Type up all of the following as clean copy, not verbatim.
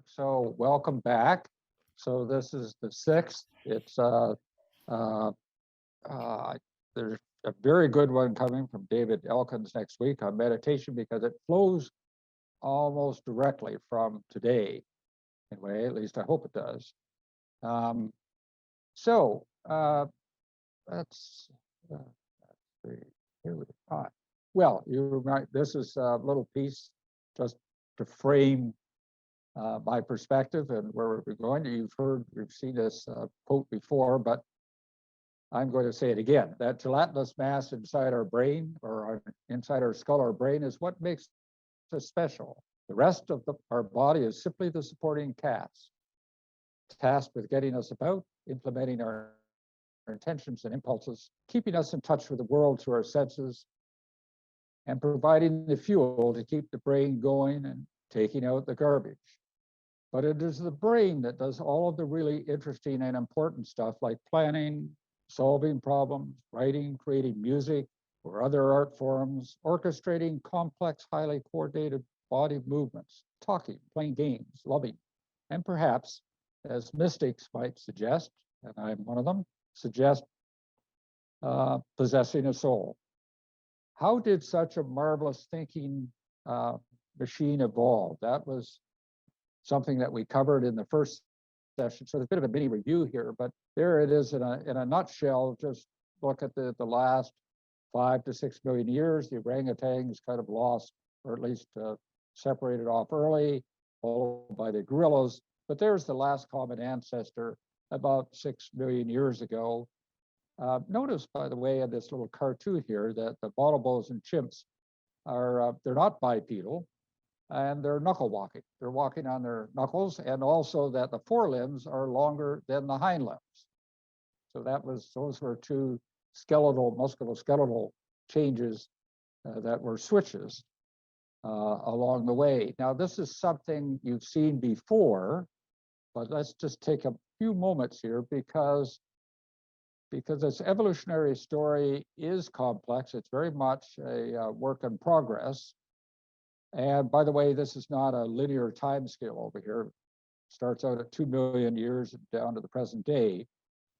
So welcome back. So this is the sixth. It's uh, there's a very good one coming from David Elkins next week on meditation because it flows almost directly from today. Anyway, at least I hope it does. Um, so let's see. Here we are. Well, you're right. This is a little piece just to frame my perspective and where we're going. You've seen this quote before, but I'm going to say it again. That gelatinous mass inside our brain or inside our skull or brain is what makes us special. The rest of our body is simply the supporting cast, tasked with getting us about, implementing our intentions and impulses, keeping us in touch with the world through our senses, and providing the fuel to keep the brain going and taking out the garbage. But it is the brain that does all of the really interesting and important stuff like planning, solving problems, writing, creating music or other art forms, orchestrating complex, highly coordinated body movements, talking, playing games, loving, and perhaps, as mystics might suggest, and I'm one of them, suggest possessing a soul. How did such a marvelous thinking machine evolve? That was something that we covered in the first session. So there's a bit of a mini review here, but there it is in a nutshell. Just look at the last 5 to 6 million years. The orangutans kind of lost, or at least separated off early, followed by the gorillas. But there's the last common ancestor about 6 million years ago. Notice, by the way, in this little cartoon here that the bonobos and chimps are, they're not bipedal, and they're knuckle walking. They're walking on their knuckles, and also that the forelimbs are longer than the hind limbs. So those were two musculoskeletal changes that were switches along the way. Now, this is something you've seen before, but let's just take a few moments here because this evolutionary story is complex. It's very much a work in progress. And by the way, this is not a linear time scale over here. It starts out at 2 million years down to the present day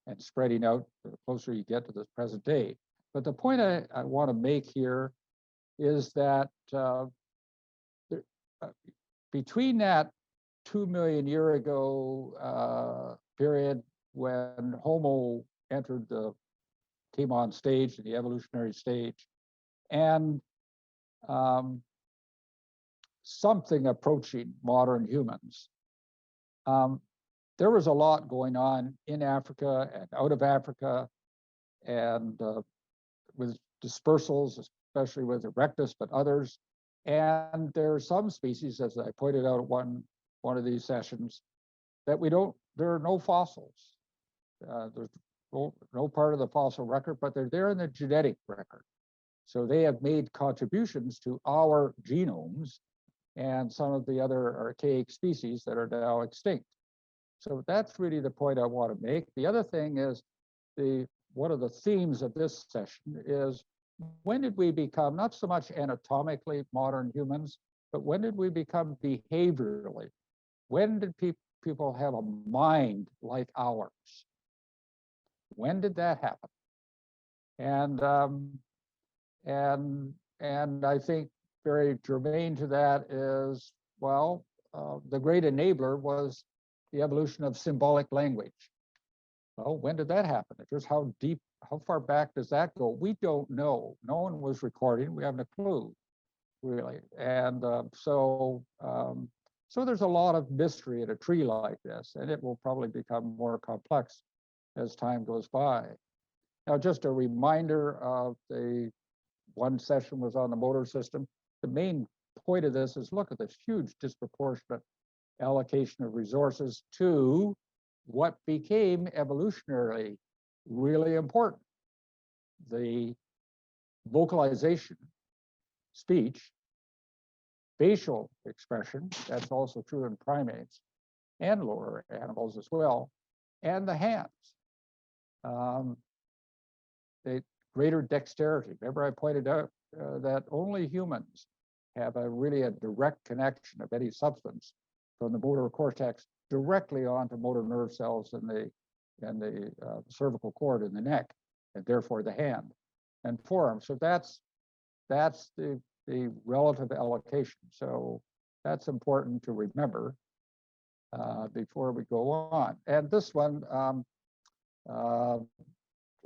and spreading out the closer you get to the present day. But the point I want to make here is that between that 2 million year ago period when Homo came on stage in the evolutionary stage, and something approaching modern humans. There was a lot going on in Africa and out of Africa, and with dispersals, especially with Erectus, but others. And there are some species, as I pointed out at one of these sessions, that there are no fossils. There's no part of the fossil record, but they're there in the genetic record. So they have made contributions to our genomes and some of the other archaic species that are now extinct. So that's really the point I want to make. The other thing is, one of the themes of this session is, when did we become not so much anatomically modern humans, but when did we become behaviorally? When did people have a mind like ours? When did that happen? And I think very germane to that is, well, the great enabler was the evolution of symbolic language. Well, when did that happen? Just how far back does that go? We don't know. No one was recording. We haven't a clue, really. And so there's a lot of mystery in a tree like this, and it will probably become more complex as time goes by. Now, just a reminder of one session was on the motor system. The main point of this is, look at this huge disproportionate allocation of resources to what became evolutionarily really important: the vocalization, speech, facial expression, that's also true in primates and lower animals as well, and the hands. The greater dexterity. Remember, I pointed out that only humans have really a direct connection of any substance from the motor cortex directly onto motor nerve cells in the cervical cord in the neck, and therefore the hand and forearm. So that's the relative allocation. So that's important to remember before we go on. And this one,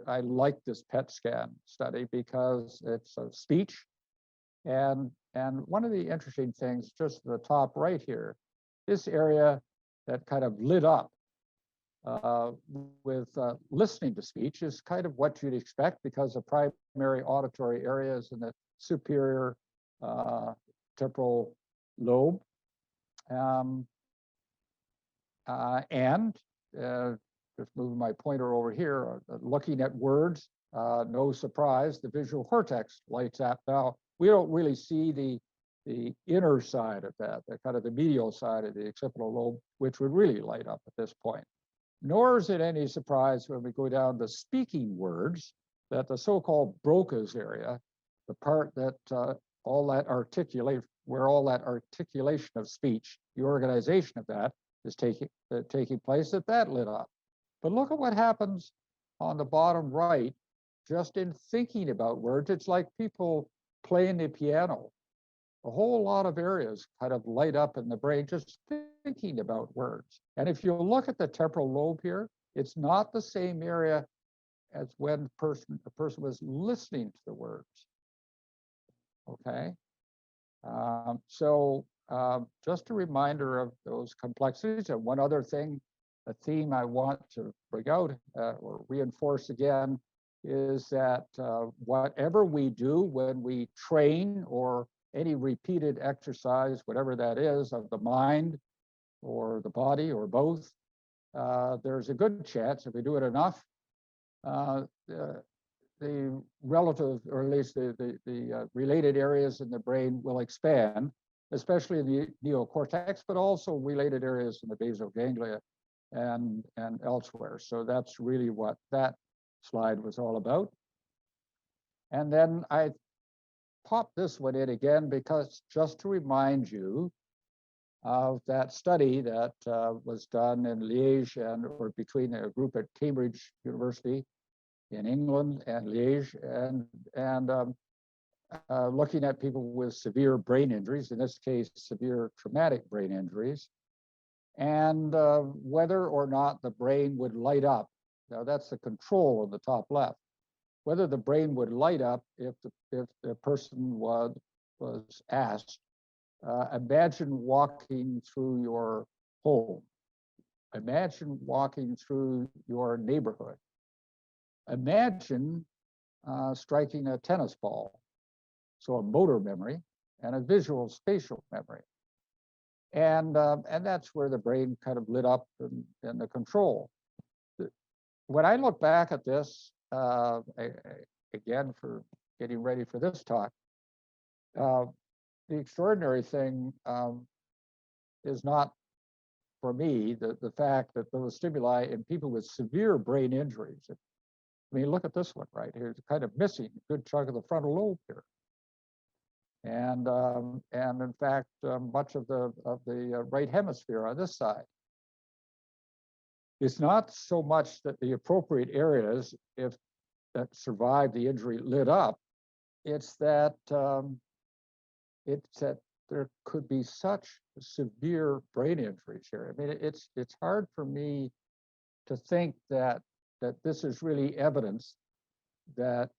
I like this PET scan study because it's a speech. And one of the interesting things, just at the top right here, this area that kind of lit up with listening to speech is kind of what you'd expect, because the primary auditory areas in the superior temporal lobe. Just moving my pointer over here, looking at words, no surprise, the visual cortex lights up. Now, we don't really see the inner side of that, the kind of the medial side of the occipital lobe, which would really light up at this point. Nor is it any surprise when we go down to speaking words that the so-called Broca's area, the part that where all that articulation of speech, the organization of that is taking place, that lit up. But look at what happens on the bottom right, just in thinking about words. It's like people playing the piano. A whole lot of areas kind of light up in the brain just thinking about words. And if you look at the temporal lobe here, it's not the same area as when the person was listening to the words. Okay. Just a reminder of those complexities. And one other thing, a theme I want to bring out or reinforce again, is that whatever we do when we train, or any repeated exercise, whatever that is, of the mind or the body or both, there's a good chance, if we do it enough, the relative, or at least the related areas in the brain will expand, especially in the neocortex, but also related areas in the basal ganglia and elsewhere. So that's really what that slide was all about. And then I pop this one in again, because just to remind you of that study that was done in Liège or between a group at Cambridge University in England and Liège, and looking at people with severe brain injuries, in this case, severe traumatic brain injuries, and whether or not the brain would light up. Now that's the control on the top left. Whether the brain would light up if the person was asked, imagine walking through your home. Imagine walking through your neighborhood. Imagine striking a tennis ball. So a motor memory and a visual spatial memory. And that's where the brain kind of lit up in the control. When I look back at this, again, for getting ready for this talk, the extraordinary thing is not, for me, the fact that those stimuli in people with severe brain injuries. I mean, look at this one right here. It's kind of missing a good chunk of the frontal lobe here. And in fact, much of the right hemisphere on this side. It's not so much that the appropriate areas, if that survived the injury, lit up. It's that there could be such severe brain injuries here. I mean, it's hard for me to think that this is really evidence that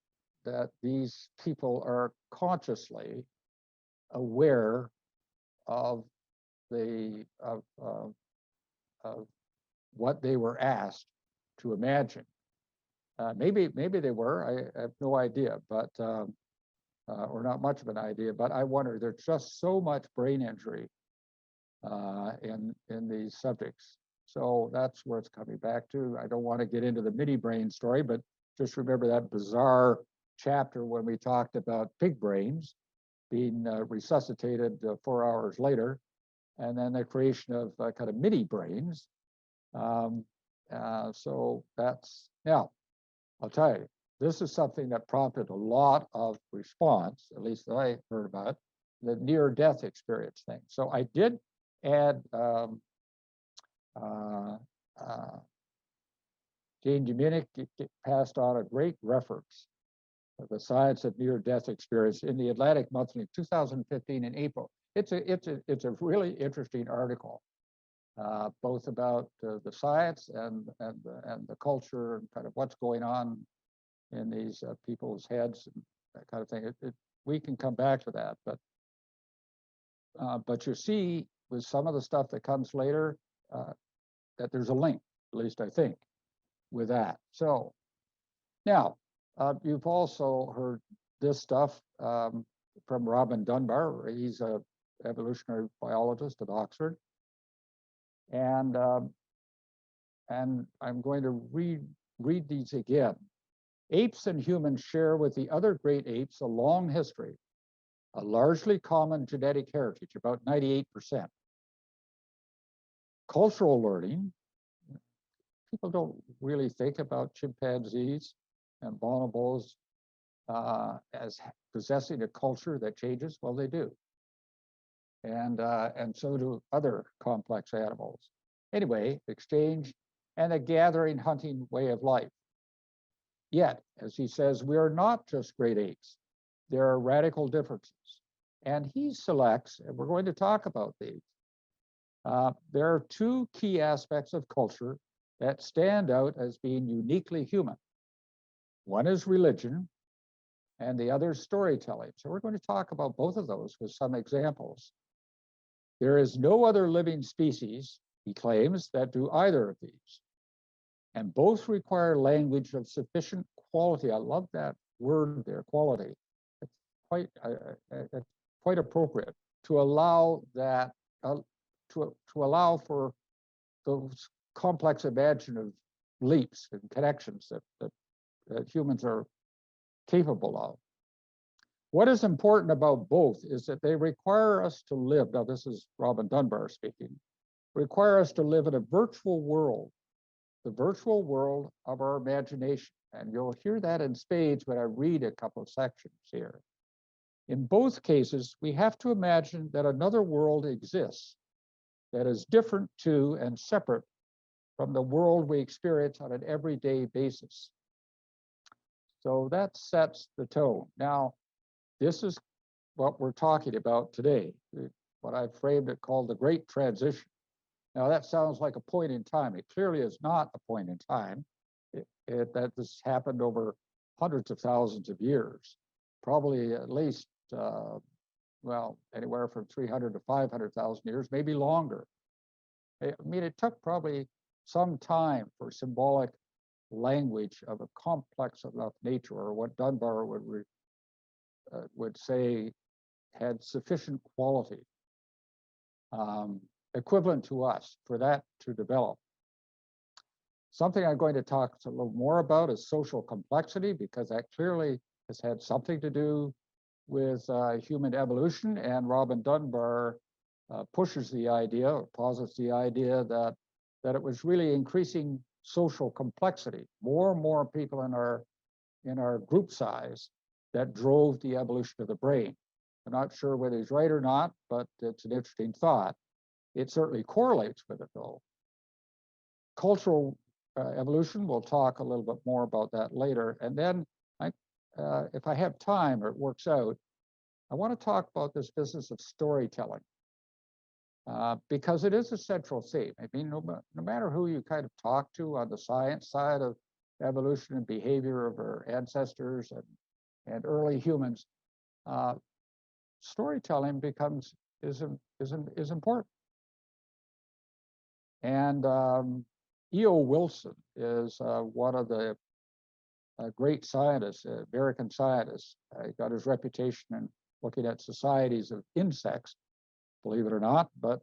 these people are consciously aware of what they were asked to imagine. Maybe they were. I have no idea, but or not much of an idea. But I wonder. There's just so much brain injury in these subjects. So that's where it's coming back to. I don't want to get into the mini brain story, but just remember that bizarre chapter when we talked about pig brains being resuscitated 4 hours later, and then the creation of kind of mini brains. So that's, now, I'll tell you, this is something that prompted a lot of response, at least that I heard about, the near-death experience thing. So I did And uh, uh, Jane Dominic passed on a great reference of the science of near-death experience in the Atlantic Monthly, 2015 in April. It's a really interesting article, both about the science and the culture and kind of what's going on in these people's heads and that kind of thing. We can come back to that, but you see with some of the stuff that comes later that there's a link, at least I think, with that. So now you've also heard this stuff from Robin Dunbar. He's a evolutionary biologist at Oxford, and I'm going to read these again. Apes and humans share with the other great apes a long history, a largely common genetic heritage, about 98%. Cultural learning, people don't really think about chimpanzees and bonobos as possessing a culture that changes. Well, they do. And so do other complex animals. Anyway, exchange and a gathering hunting way of life. Yet, as he says, we are not just great apes. There are radical differences. And he selects, and we're going to talk about these. There are two key aspects of culture that stand out as being uniquely human. One is religion, and the other is storytelling. So we're going to talk about both of those with some examples. There is no other living species, he claims, that do either of these. And both require language of sufficient quality. I love that word there, quality. It's quite appropriate to allow that, to allow for those complex imaginative leaps and connections that humans are capable of. What is important about both is that they require us to live, now this is Robin Dunbar speaking, require us to live in a virtual world, the virtual world of our imagination. And you'll hear that in spades when I read a couple of sections here. In both cases, we have to imagine that another world exists that is different to and separate from the world we experience on an everyday basis. So that sets the tone. Now, this is what we're talking about today, what I've framed it called the Great Transition. Now, that sounds like a point in time. It clearly is not a point in time. That this happened over hundreds of thousands of years, probably at least, well, anywhere from 300 to 500,000 years, maybe longer. I mean, it took probably some time for symbolic language of a complex enough nature, or what Dunbar would say had sufficient quality, equivalent to us, for that to develop. Something I'm going to talk a little more about is social complexity, because that clearly has had something to do with human evolution. And Robin Dunbar pushes the idea, or posits the idea that it was really increasing social complexity, more and more people in our group size, that drove the evolution of the brain. I'm not sure whether he's right or not, but it's an interesting thought. It certainly correlates with it, though. Cultural evolution, we'll talk a little bit more about that later. And then, if I have time, or it works out, I want to talk about this business of storytelling, because it is a central theme. I mean, no matter who you kind of talk to on the science side of evolution and behavior of our ancestors and early humans, storytelling is important. And E.O. Wilson is one of the great scientists, American scientists. He got his reputation in looking at societies of insects, believe it or not. But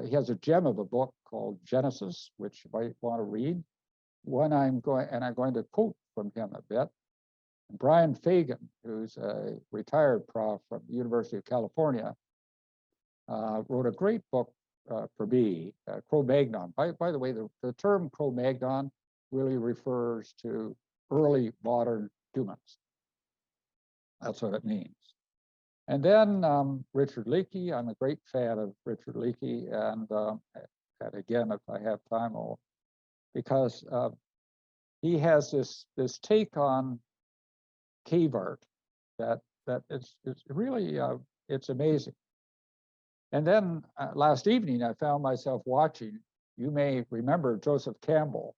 he has a gem of a book called Genesis, which you might want to read. I'm going to quote from him a bit. Brian Fagan, who's a retired prof from the University of California, wrote a great book for me, Cro-Magnon. By the way, the term Cro-Magnon really refers to early modern humans. That's what it means. And then Richard Leakey, I'm a great fan of Richard Leakey, and again, if I have time, because he has this take on cave art that it's really it's amazing. And then last evening, I found myself watching. You may remember Joseph Campbell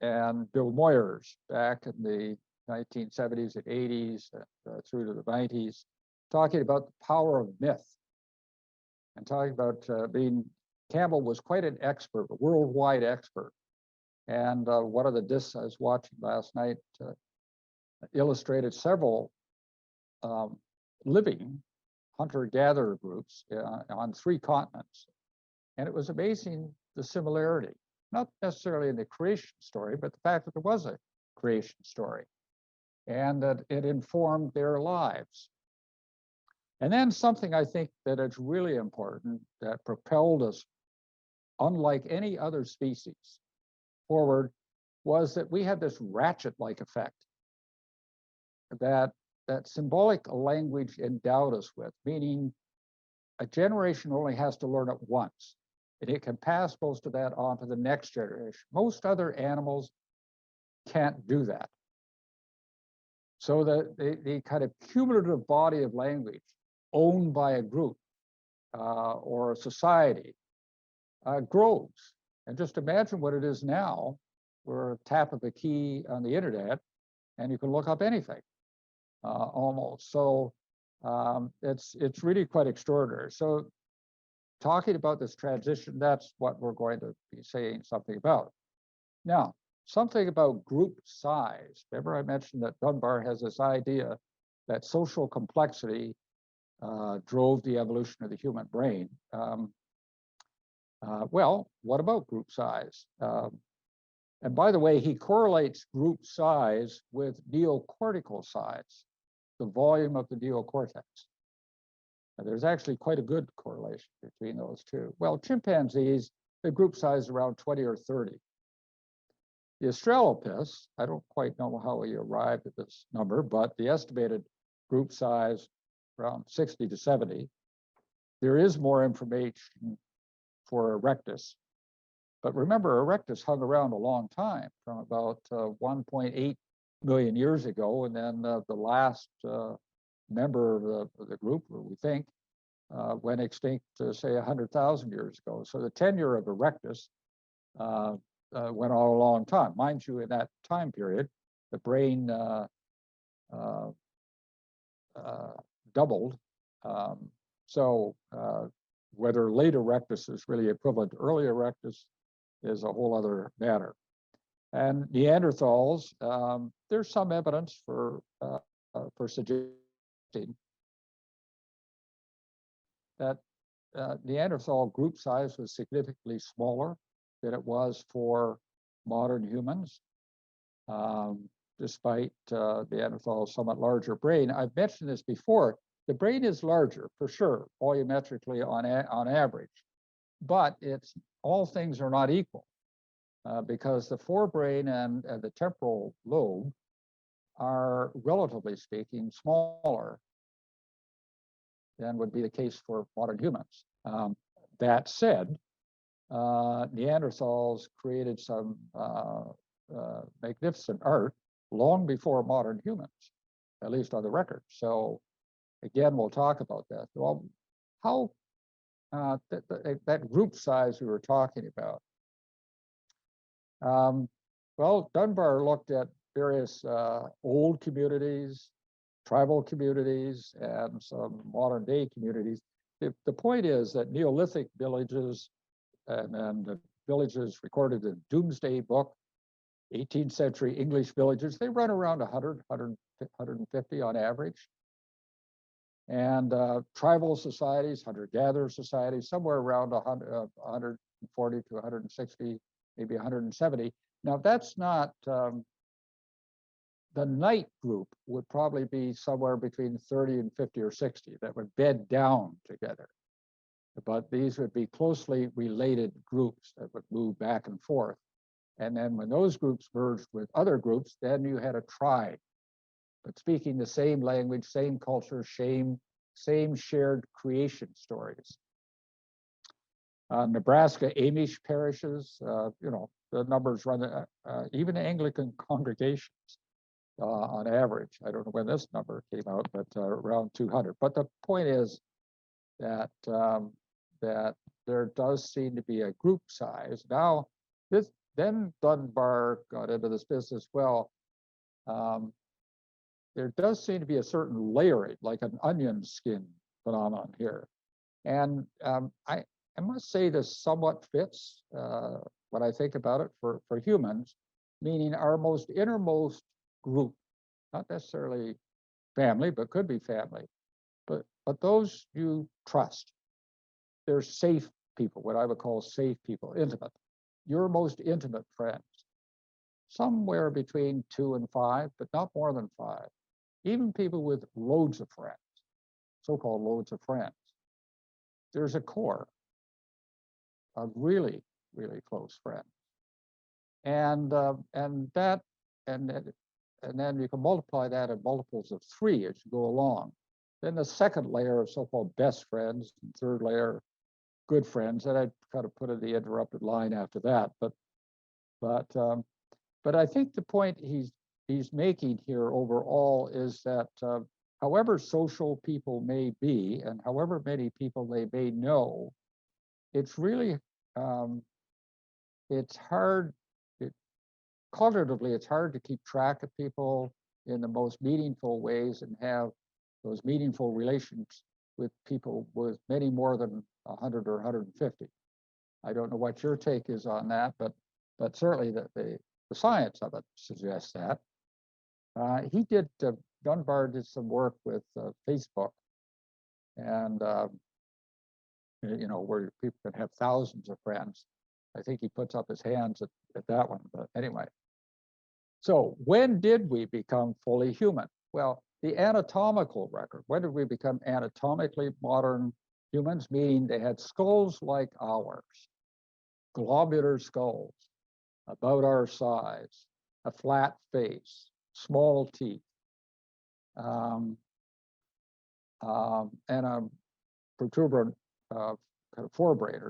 and Bill Moyers back in the 1970s and 80s through to the 90s, talking about the power of myth and talking about Campbell was quite an expert, a worldwide expert. And one of the discs I was watching last night illustrated several living hunter-gatherer groups on 3 continents. And it was amazing the similarity, not necessarily in the creation story, but the fact that there was a creation story and that it informed their lives. And then something I think that is really important that propelled us, unlike any other species, forward was that we had this ratchet-like effect that symbolic language endowed us with, meaning a generation only has to learn it once, and it can pass most of that on to the next generation. Most other animals can't do that. So the kind of cumulative body of language owned by a group or a society grows. And just imagine what it is now, where a tap of a key on the internet, and you can look up anything. Almost. So it's really quite extraordinary. So talking about this transition, that's what we're going to be saying something about. Now, something about group size. Remember I mentioned that Dunbar has this idea that social complexity drove the evolution of the human brain. Well, what about group size? And by the way, he correlates group size with neocortical size, the volume of the neocortex. And there's actually quite a good correlation between those two. Well, chimpanzees, the group size is around 20 or 30. The Australopiths, I don't quite know how he arrived at this number, but the estimated group size around 60 to 70. There is more information for Erectus. But remember, Erectus hung around a long time, from about 1.8 million years ago, and then the last member of the group, we think, went extinct, say, 100,000 years ago. So the tenure of Erectus went on a long time. Mind you, in that time period, the brain doubled. So whether late Erectus is really equivalent to early Erectus is a whole other matter. And Neanderthals, there's some evidence for suggesting that Neanderthal group size was significantly smaller than it was for modern humans, despite Neanderthal's somewhat larger brain. I've mentioned this before. The brain is larger, for sure, volumetrically on average, but all things are not equal. Because the forebrain and the temporal lobe are, relatively speaking, smaller than would be the case for modern humans. That said, Neanderthals created some magnificent art long before modern humans, at least on the record. So again, we'll talk about that. Well, how that group size we were talking about. Well, Dunbar looked at various old communities, tribal communities, and some modern day communities. The point is that Neolithic villages and the villages recorded in Doomsday Book, 18th century English villages, they run around 100, 150 on average. And tribal societies, hunter-gatherer societies, somewhere around 140 to 160, maybe 170. Now, that's not, the night group would probably be somewhere between 30 and 50 or 60 that would bed down together. But these would be closely related groups that would move back and forth. And then when those groups merged with other groups, then you had a tribe. but speaking the same language, same culture, same shared creation stories. Nebraska Amish parishes, the numbers run, even Anglican congregations on average. I don't know when this number came out, but around 200. But the point is that that there does seem to be a group size. Now, then Dunbar got into this business. Well, there does seem to be a certain layering, like an onion skin phenomenon here. And I must say this somewhat fits when I think about it for humans, meaning our most innermost group, not necessarily family, but could be family, but those you trust. They're safe people, what I would call safe people, intimate. Your most intimate friends, somewhere between 2 and 5, but not more than 5. Even people with loads of friends, so-called loads of friends. There's a core of really, really close friends, and then you can multiply that in multiples of 3 as you go along. Then the second layer of so-called best friends, and third layer, good friends, and I kind of put in the interrupted line after that. But I think the point he's making here overall is that however social people may be, and however many people they may know, it's really it's hard. Cognitively, it's hard to keep track of people in the most meaningful ways and have those meaningful relations with people with many more than 100 or 150. I don't know what your take is on that, but certainly the science of it suggests that. Dunbar did some work with Facebook, and where people can have thousands of friends. I think he puts up his hands at that one, but anyway. So when did we become fully human? Well, the anatomical record, when did we become anatomically modern humans, meaning they had skulls like ours, globular skulls, about our size, a flat face, small teeth, and a protuberant kind of forebraid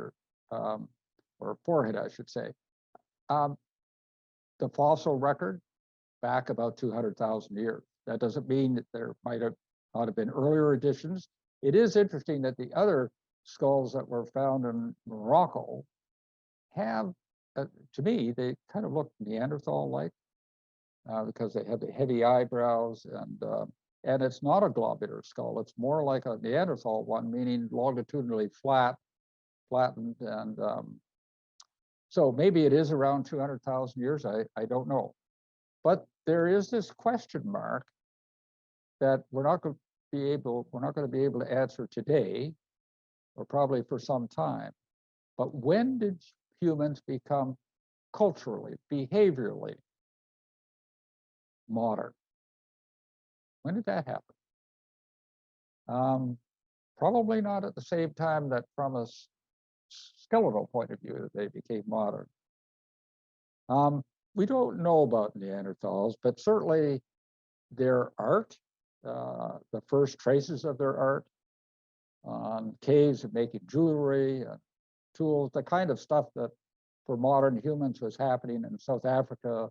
or forehead, I should say. The fossil record, back about 200,000 years. That doesn't mean that there might not have been earlier editions. It is interesting that the other skulls that were found in Morocco have, to me, they kind of look Neanderthal-like because they have the heavy eyebrows, and it's not a globular skull. It's more like a Neanderthal one, meaning longitudinally flattened, and so maybe it is around 200,000 years. I don't know. But there is this question mark that we're not going to be able to answer today, or probably for some time. But when did humans become culturally, behaviorally modern? When did that happen? Probably not at the same time that from a skeletal point of view that they became modern. We don't know about Neanderthals, but certainly their art, the first traces of their art on caves of making jewelry, tools, the kind of stuff that for modern humans was happening in South Africa,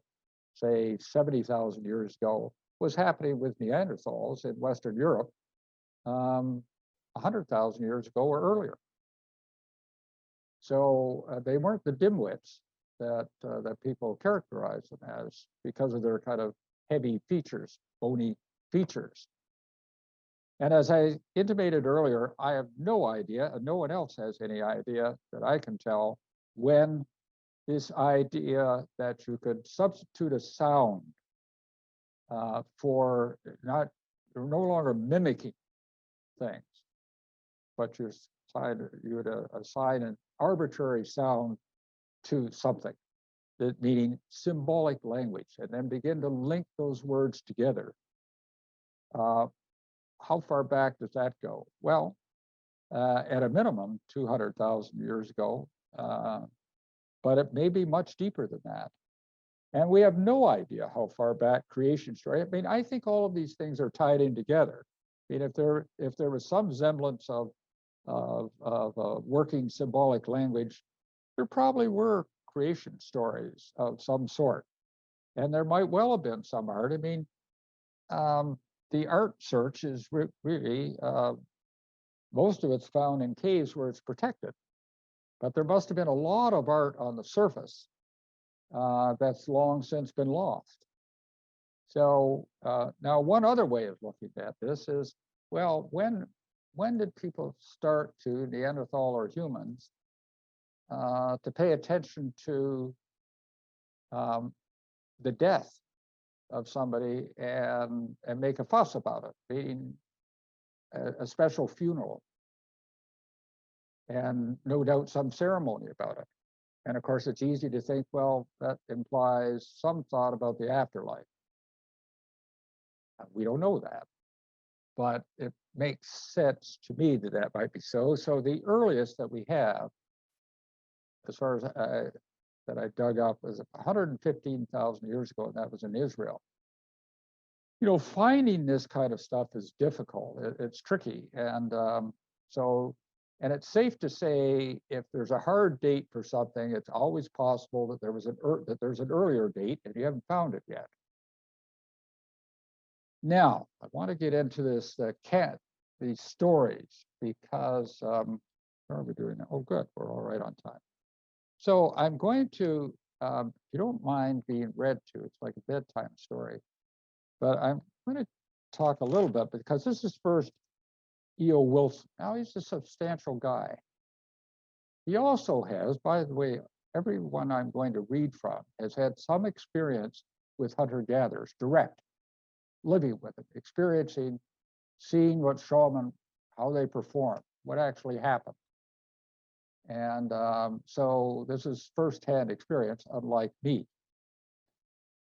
say 70,000 years ago, was happening with Neanderthals in Western Europe 100,000 years ago or earlier. So they weren't the dimwits that people characterize them as because of their kind of heavy features, bony features. And as I intimated earlier, I have no idea, and no one else has any idea that I can tell, when this idea that you could substitute a sound for you're no longer mimicking things, but you would assign an arbitrary sound to something, meaning symbolic language, and then begin to link those words together. How far back does that go? Well, at a minimum, 200,000 years ago, but it may be much deeper than that. And we have no idea how far back creation story. I mean, I think all of these things are tied in together. I mean, if there was some semblance of working symbolic language, there probably were creation stories of some sort, and there might well have been some art. I mean, the art search is really most of it's found in caves where it's protected, but there must have been a lot of art on the surface that's long since been lost. So now one other way of looking at this is, well, when did people start to, Neanderthal or humans, to pay attention to the death of somebody and make a fuss about it, meaning a special funeral, and no doubt some ceremony about it. And of course, it's easy to think, well, that implies some thought about the afterlife. We don't know that, but it makes sense to me that that might be so. So the earliest that we have, as far as that I dug up, was 115,000 years ago, and that was in Israel. You know, finding this kind of stuff is difficult. It's tricky, and and it's safe to say if there's a hard date for something, it's always possible that there's an earlier date, and you haven't found it yet. Now, I want to get into this these stories, because how are we doing now? Oh, good, we're all right on time. So I'm going to, if you don't mind being read to, it's like a bedtime story, but I'm going to talk a little bit because this is first E.O. Wilson. Now, he's a substantial guy. He also has, by the way, everyone I'm going to read from has had some experience with hunter-gatherers, direct, living with it, experiencing, seeing what shaman, how they perform, what actually happened. And so this is firsthand experience, unlike me.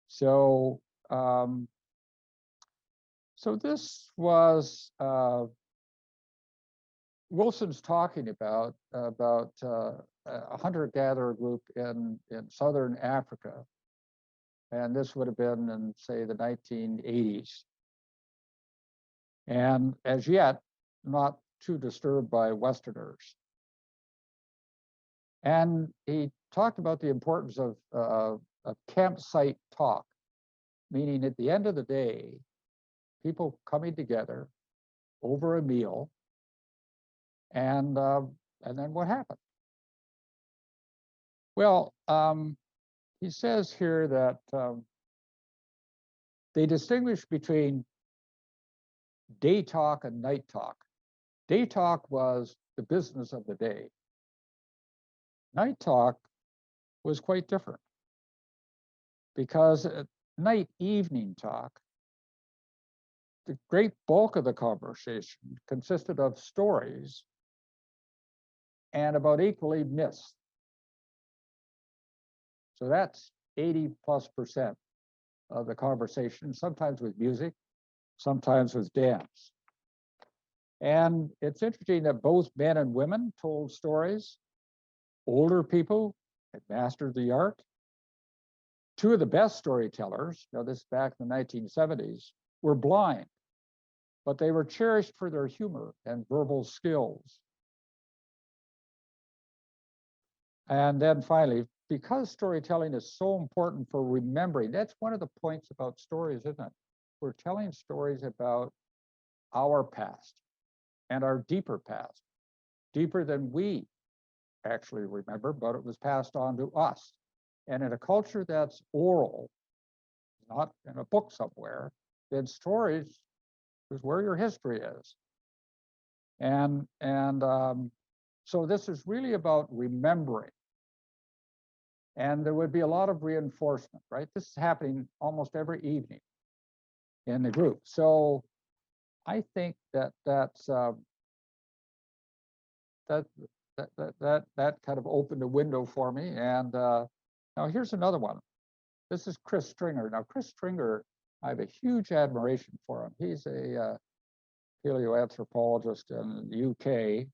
So, so this was Wilson's talking about a hunter-gatherer group in southern Africa, and this would have been in, say, the 1980s. And as yet, not too disturbed by Westerners. And he talked about the importance of campsite talk, meaning at the end of the day, people coming together over a meal, and then what happened? Well, he says here that they distinguish between day talk and night talk. Day talk was the business of the day. Night talk was quite different, because at night evening talk, the great bulk of the conversation consisted of stories and about equally myths. So that's 80+% of the conversation, sometimes with music, sometimes with dance. And it's interesting that both men and women told stories. Older people had mastered the art. Two of the best storytellers, now this is back in the 1970s, were blind, but they were cherished for their humor and verbal skills. And then finally, because storytelling is so important for remembering, that's one of the points about stories, isn't it? We're telling stories about our past and our deeper past, deeper than we actually remember, but it was passed on to us. And in a culture that's oral, not in a book somewhere, then stories is where your history is. And so this is really about remembering. And there would be a lot of reinforcement, right? This is happening almost every evening in the group. So I think that that kind of opened a window for me. And now here's another one. This is Chris Stringer. Now, Chris Stringer, I have a huge admiration for him. He's a paleoanthropologist in the UK.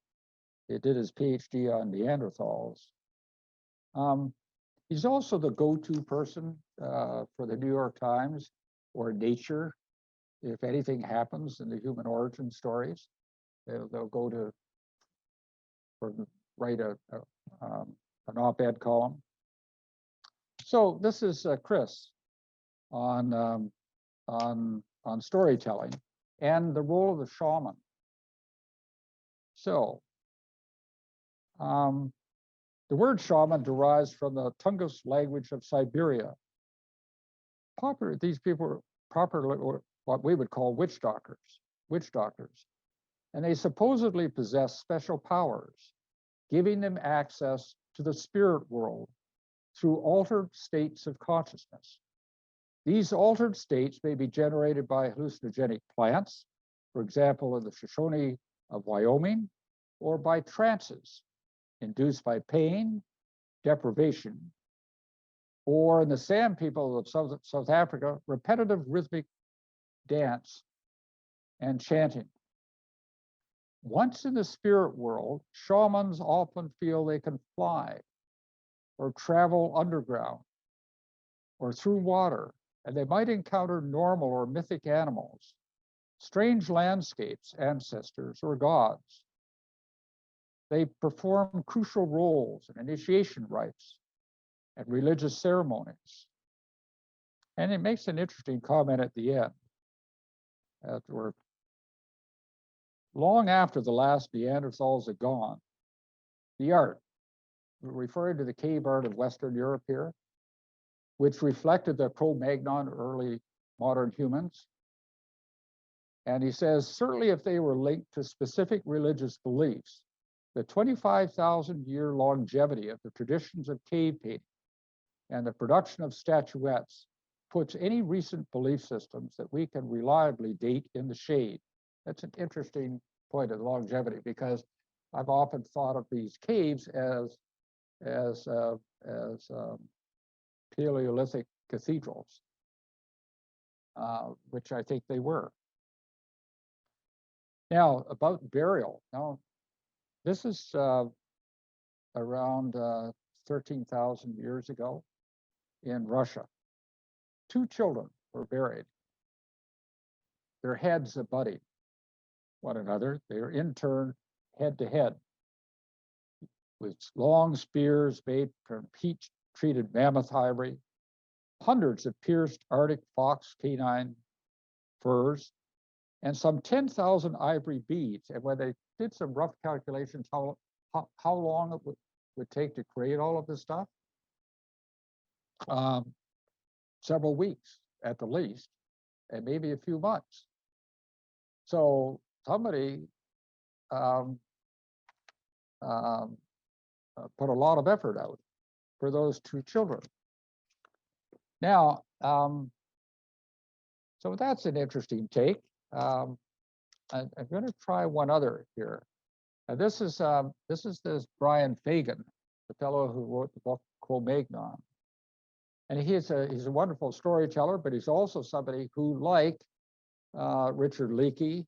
He did his PhD on Neanderthals. He's also the go-to person for the New York Times or Nature. If anything happens in the human origin stories, they'll go to or write an op-ed column. So this is Chris on storytelling and the role of the shaman. So the word shaman derives from the Tungus language of Siberia. These people were properly what we would call witch doctors. And they supposedly possess special powers, giving them access to the spirit world through altered states of consciousness. These altered states may be generated by hallucinogenic plants, for example, in the Shoshone of Wyoming, or by trances induced by pain, deprivation, or in the San people of South Africa, repetitive rhythmic dance and chanting. Once in the spirit world, shamans often feel they can fly or travel underground or through water, and they might encounter normal or mythic animals, strange landscapes, ancestors, or gods. They perform crucial roles in initiation rites and religious ceremonies. And it makes an interesting comment at the end. Long after the last Neanderthals had gone, the art, referring to the cave art of Western Europe here, which reflected the Cro-Magnon early modern humans. And he says, certainly if they were linked to specific religious beliefs, the 25,000-year longevity of the traditions of cave painting and the production of statuettes puts any recent belief systems that we can reliably date in the shade. That's an interesting point of longevity, because I've often thought of these caves as Paleolithic cathedrals, which I think they were. Now, about burial. Now, this is around 13,000 years ago in Russia. 2 children were buried. Their heads abutting one another. They were interned head to head with long spears made from heat-treated mammoth ivory, hundreds of pierced Arctic fox canine furs, and some 10,000 ivory beads. And when they did some rough calculations how long it would take to create all of this stuff, several weeks at the least, and maybe a few months. So somebody put a lot of effort out for those 2 children. Now, so that's an interesting take. I'm going to try one other here. And this is Brian Fagan, the fellow who wrote the book Cro-Magnon. And he's a wonderful storyteller, but he's also somebody who, like Richard Leakey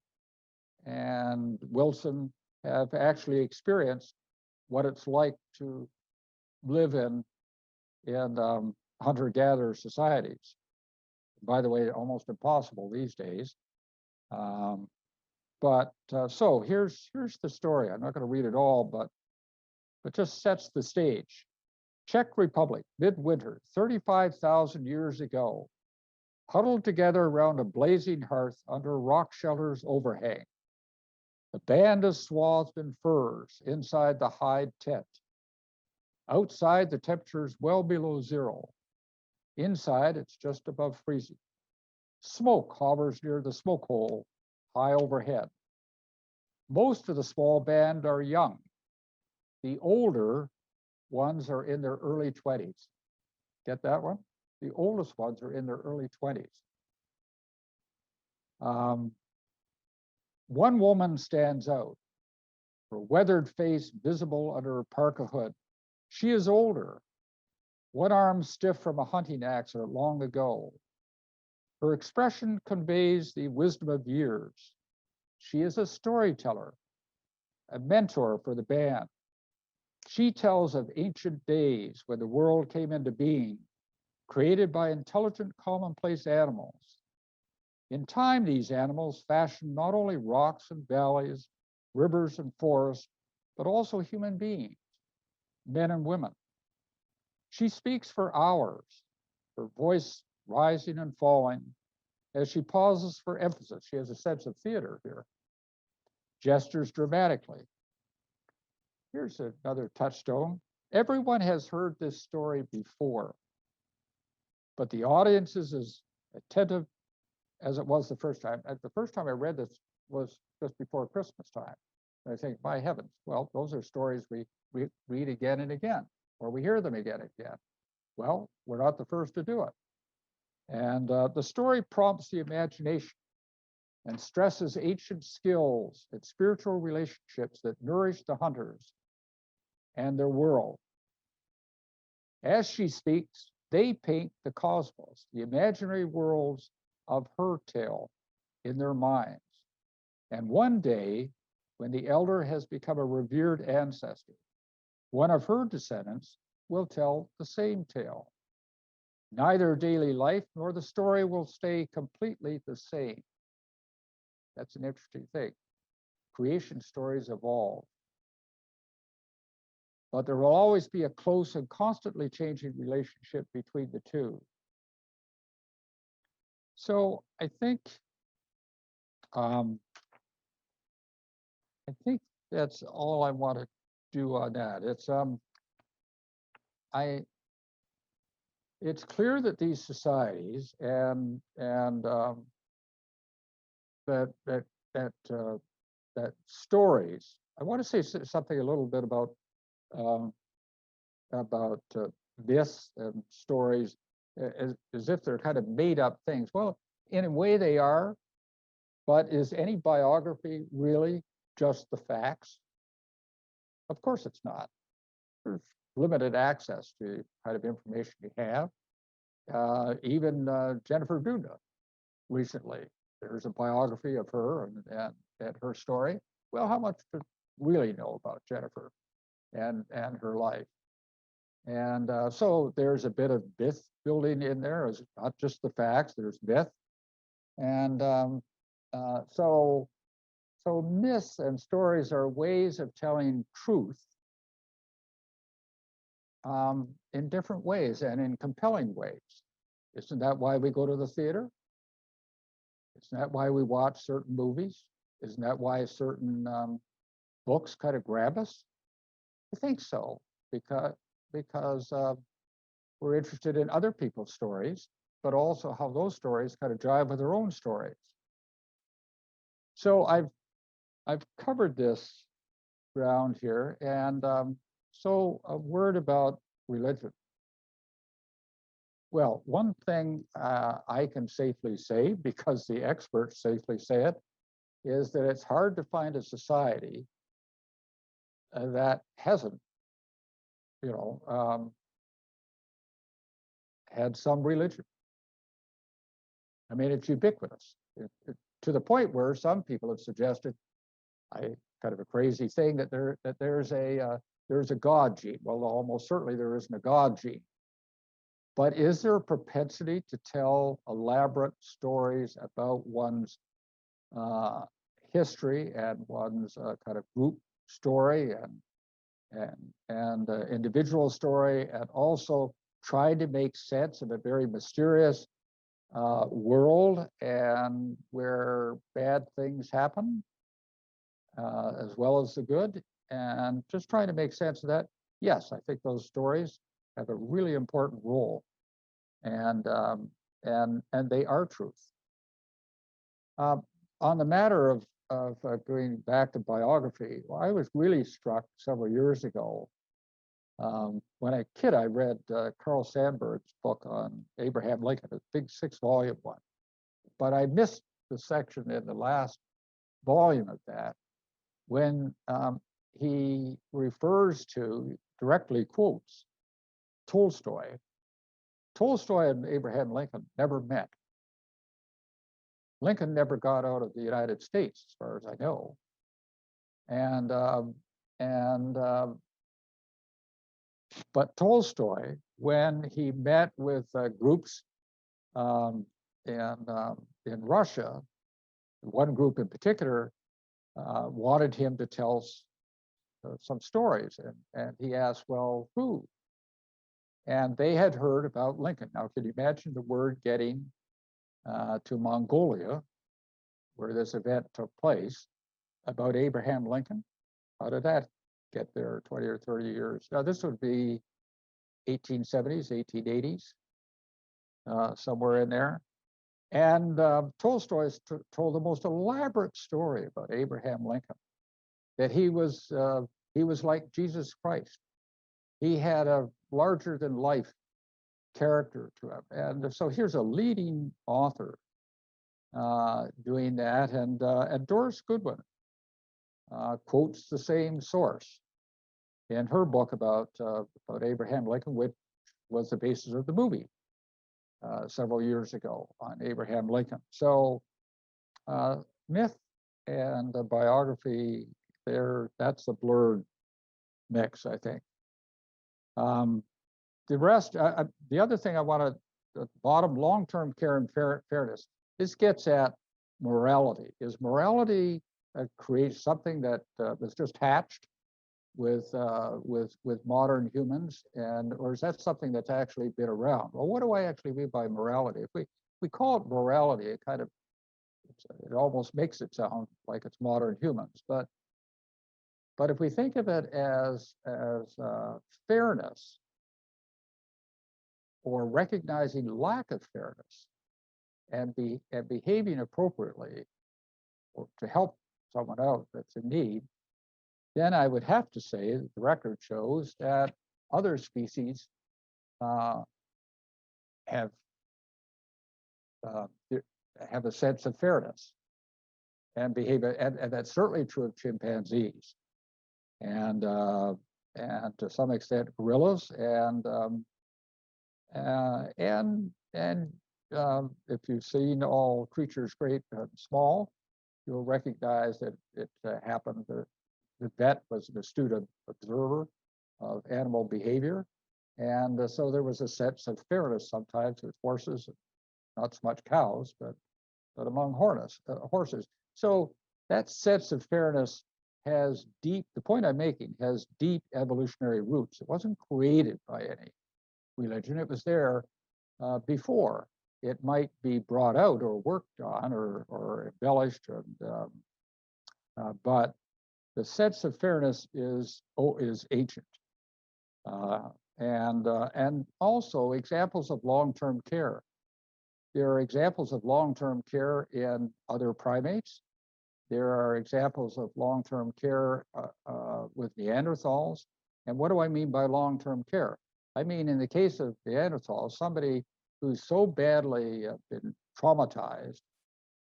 and Wilson, have actually experienced what it's like to live in hunter-gatherer societies. By the way, almost impossible these days. So here's the story. I'm not going to read it all, but just sets the stage. Czech Republic, midwinter, 35,000 years ago, huddled together around a blazing hearth under a rock shelter's overhang. The band is swathed in furs inside the hide tent. Outside, the temperature is well below 0. Inside, it's just above freezing. Smoke hovers near the smoke hole, high overhead. Most of the small band are young. The older ones are in their early 20s. Get that one? The oldest ones are in their early 20s. One woman stands out, her weathered face visible under her parka hood. She is older, one arm stiff from a hunting accident long ago. Her expression conveys the wisdom of years. She is a storyteller, a mentor for the band. She tells of ancient days when the world came into being created by intelligent, commonplace animals. In time, these animals fashioned not only rocks and valleys, rivers and forests, but also human beings, men and women. She speaks for hours, her voice rising and falling as she pauses for emphasis. She has a sense of theater here, gestures dramatically. Here's another touchstone. Everyone has heard this story before, but the audience is as attentive as it was the first time. The first time I read this was just before Christmas time. And I think, my heavens, well, those are stories we read again and again, or we hear them again and again. Well, we're not the first to do it. And the story prompts the imagination and stresses ancient skills and spiritual relationships that nourish the hunters and their world. As she speaks, they paint the cosmos, the imaginary worlds of her tale in their minds. And one day, when the elder has become a revered ancestor, one of her descendants will tell the same tale. Neither daily life nor the story will stay completely the same. That's an interesting thing. Creation stories evolve, but there will always be a close and constantly changing relationship between the two. So I think that's all I want to do on that. It's clear that these societies and that stories. I want to say something a little bit about myths and stories as if they're kind of made up things. Well, in a way they are, but is any biography really just the facts? Of course it's not. There's limited access to the kind of information we have. Even Jennifer Doudna recently, there's a biography of her and her story. Well, how much do we really know about Jennifer and her life? And so there's a bit of myth building in there. It's not just the facts, there's myth. And so myths and stories are ways of telling truth in different ways and in compelling ways. Isn't that why we go to the theater? Isn't that why we watch certain movies? Isn't that why certain books kind of grab us? I think so, because we're interested in other people's stories, but also how those stories kind of jive with our own stories. So I've covered this ground here, and so a word about religion. Well, one thing I can safely say, because the experts safely say it, is that it's hard to find a society that hasn't, had some religion. I mean, it's ubiquitous to the point where some people have suggested, kind of a crazy thing, that there's a God gene. Well, almost certainly there isn't a God gene. But is there a propensity to tell elaborate stories about one's history and one's kind of group story and individual story, and also trying to make sense of a very mysterious world and where bad things happen, as well as the good, and just trying to make sense of that? Yes, I think those stories have a really important role, and they are truth. On the matter of going back to biography, well, I was really struck several years ago. When a kid, I read Carl Sandburg's book on Abraham Lincoln, a big 6-volume one, but I missed the section in the last volume of that when he refers to, directly quotes, Tolstoy. Tolstoy and Abraham Lincoln never met. Lincoln never got out of the United States, as far as I know. But Tolstoy when he met with groups in Russia. One group in particular wanted him to tell some stories, and he asked, well, who? And they had heard about Lincoln. Now, can you imagine the word getting to Mongolia, where this event took place, about Abraham Lincoln? How did that get there 20 or 30 years? Now, this would be 1870s, 1880s, somewhere in there. And Tolstoy told the most elaborate story about Abraham Lincoln, that he was like Jesus Christ. He had a larger than life character to him. And so here's a leading author doing that. And Doris Goodwin quotes the same source in her book about Abraham Lincoln, which was the basis of the movie several years ago on Abraham Lincoln. So myth and biography, that's a blurred mix, I think. The rest, the other thing I want to, bottom, long-term care and fairness, this gets at morality. Is morality creates something that was just hatched with modern humans, or is that something that's actually been around? Well, what do I actually mean by morality? If we call it morality, it almost makes it sound like it's modern humans. But if we think of it as fairness, or recognizing lack of fairness, and behaving appropriately, or to help someone out that's in need, then I would have to say that the record shows that other species have a sense of fairness and behavior, and that's certainly true of chimpanzees, and to some extent gorillas, and if you've seen All Creatures Great and Small, you'll recognize that it happened. The vet was an astute observer of animal behavior, and so there was a sense of fairness sometimes with horses, not so much cows, but among horses. So that sense of fairness has deep, the point I'm making, has deep evolutionary roots. It wasn't created by any religion. It was there before. It might be brought out or worked on or embellished, but the sense of fairness is ancient, and also examples of long-term care. There are examples of long-term care in other primates. There are examples of long-term care with Neanderthals. And what do I mean by long-term care? I mean, in the case of Neanderthals, somebody who's so badly been traumatized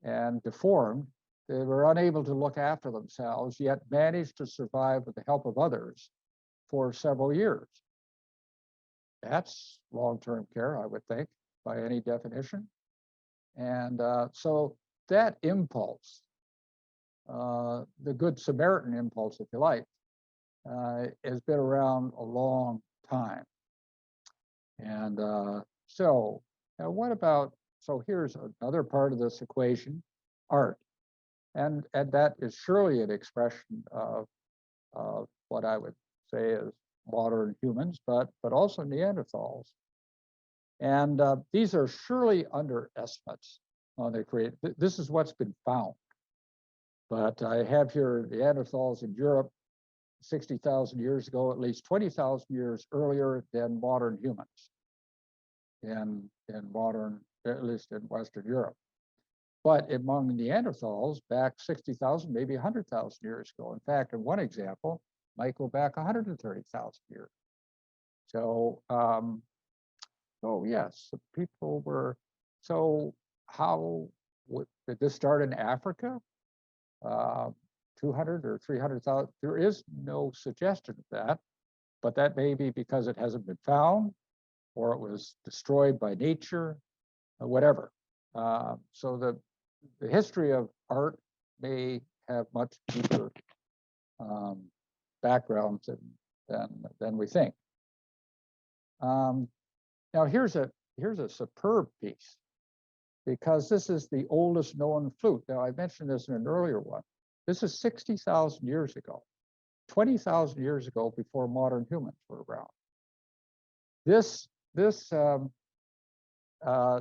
and deformed, they were unable to look after themselves, yet managed to survive with the help of others for several years. That's long-term care, I would think, by any definition. And so that impulse, the Good Samaritan impulse, if you like, has been around a long time. And so now what about, so here's another part of this equation, art. And that is surely an expression of what I would say is modern humans, but also Neanderthals. And these are surely underestimates on their create. This is what's been found. But I have here Neanderthals in Europe 60,000 years ago, at least 20,000 years earlier than modern humans in modern, at least in Western Europe. But among Neanderthals, back 60,000, maybe 100,000 years ago. In fact, in one example, might go back 130,000 years. So, oh yes, people were, so how, did this start in Africa? 200 or 300,000, there is no suggestion of that, but that may be because it hasn't been found, or it was destroyed by nature, or whatever. So the history of art may have much deeper backgrounds than we think. Now here's a superb piece, because this is the oldest known flute. Now I mentioned this in an earlier one. This is 60,000 years ago, 20,000 years ago, before modern humans were around. This this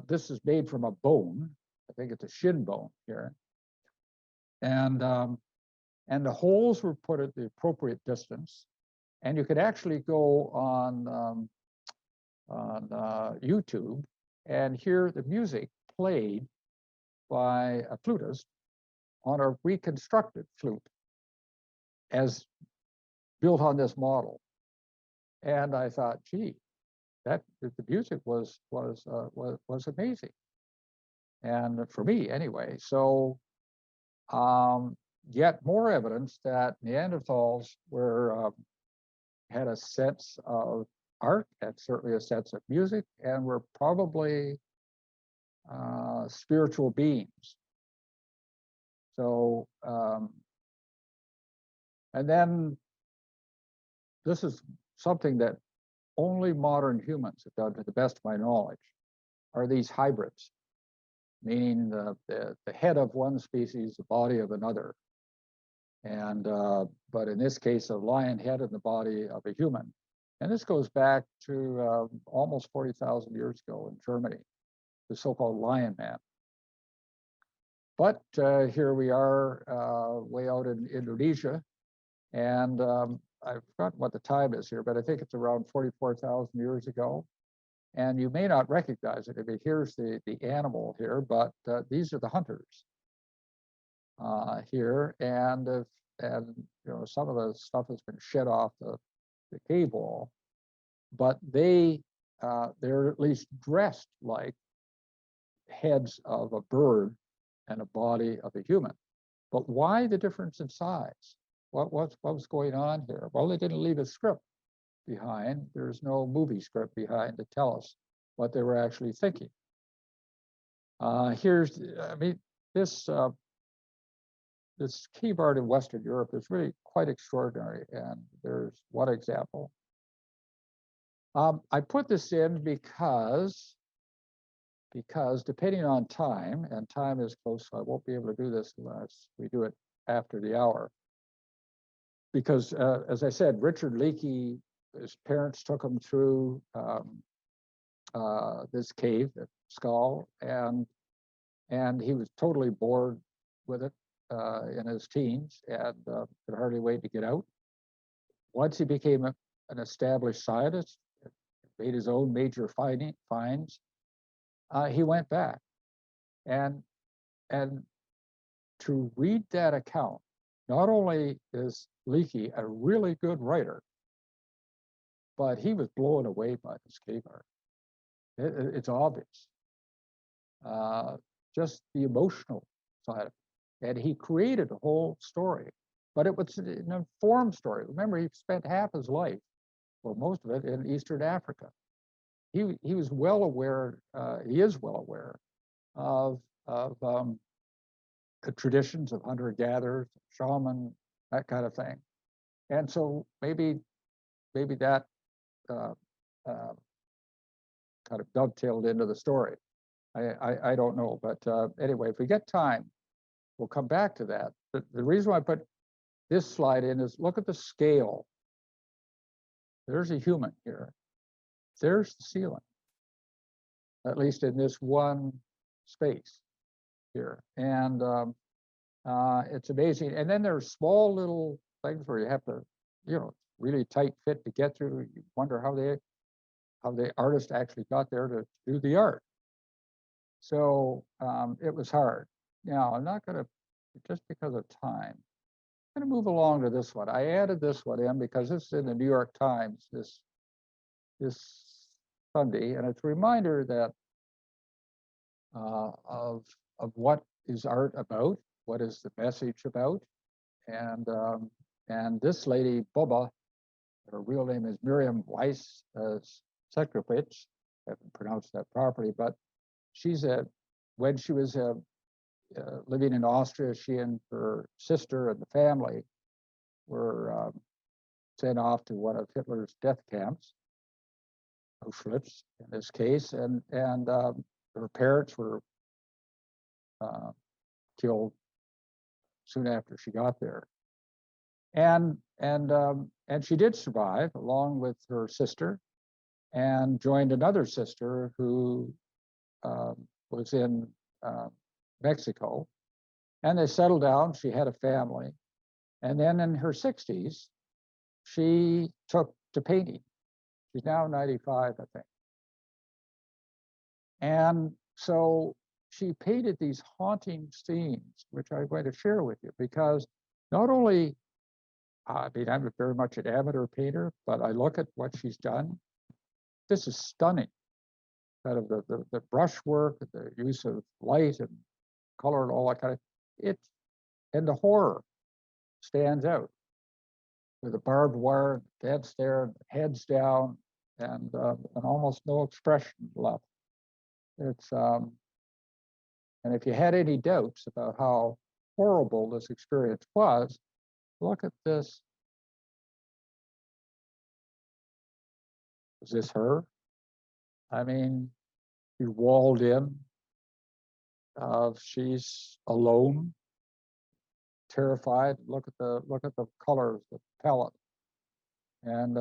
this is made from a bone. I think it's a shin bone here, and the holes were put at the appropriate distance, and you could actually go on YouTube and hear the music played by a flutist on a reconstructed flute as built on this model. And I thought, gee, that the music was amazing, and for me anyway. So yet more evidence that Neanderthals were had a sense of art, and certainly a sense of music, and were probably spiritual beings. So, and then this is something that only modern humans have done, to the best of my knowledge, are these hybrids, meaning the head of one species, the body of another. And but in this case, a lion head in the body of a human. And this goes back to almost 40,000 years ago in Germany, the so-called lion man. But here we are way out in Indonesia, and I've forgotten what the time is here, but I think it's around 44,000 years ago. And you may not recognize it. I mean, here's the animal here, but these are the hunters here, and you know, some of the stuff has been shed off the cave wall, but they're at least dressed like heads of a bird and a body of a human. But why the difference in size? What was going on here? Well, they didn't leave a script behind. There's no movie script behind to tell us what they were actually thinking. Here's, I mean, this cave art in Western Europe is really quite extraordinary, and there's one example. I put this in because depending on time, and time is close, so I won't be able to do this unless we do it after the hour. Because as I said, Richard Leakey, his parents took him through this cave, skull, and he was totally bored with it in his teens, and could hardly wait to get out. Once he became an established scientist, made his own major finds, he went back, and to read that account, not only is Leakey a really good writer, but he was blown away by this cave art. It's obvious, just the emotional side of it. And he created a whole story, but it was an informed story. Remember, he spent half his life, or most of it, in Eastern Africa. He was well aware, he is well aware of the traditions of hunter-gatherers, shaman, that kind of thing. And so maybe that kind of dovetailed into the story. I don't know, but anyway, if we get time, we'll come back to that. But the reason why I put this slide in is look at the scale. There's a human here. There's the ceiling, at least in this one space here. And it's amazing. And then there's small little things where you have to, you know, really tight fit to get through. You wonder how the artist actually got there to do the art. So it was hard. Now, I'm not going to, just because of time, I'm going to move along to this one. I added this one in because this is in the New York Times this Sunday, and it's a reminder that of what is art about, what is the message about, and this lady Bubba, her real name is Miriam Weiss Sekrovich, I haven't pronounced that properly, but she's when she was living in Austria, she and her sister and the family were sent off to one of Hitler's death camps. flutes in this case, and her parents were killed soon after she got there. And she did survive along with her sister, and joined another sister who was in Mexico, and they settled down. She had a family, and then in her 60s, she took to painting. She's now 95, I think. And so she painted these haunting scenes, which I'm going to share with you, because not only, I mean, I'm very much an amateur painter, but I look at what she's done. This is stunning. Kind of the brushwork, the use of light and color and all that kind of it, and the horror stands out with the barbed wire, dead there, heads down, and almost no expression left. It's and if you had any doubts about how horrible this experience was, look at this. Is this her? I mean, you walled in. She's alone, terrified. Look at the colors, the palette, and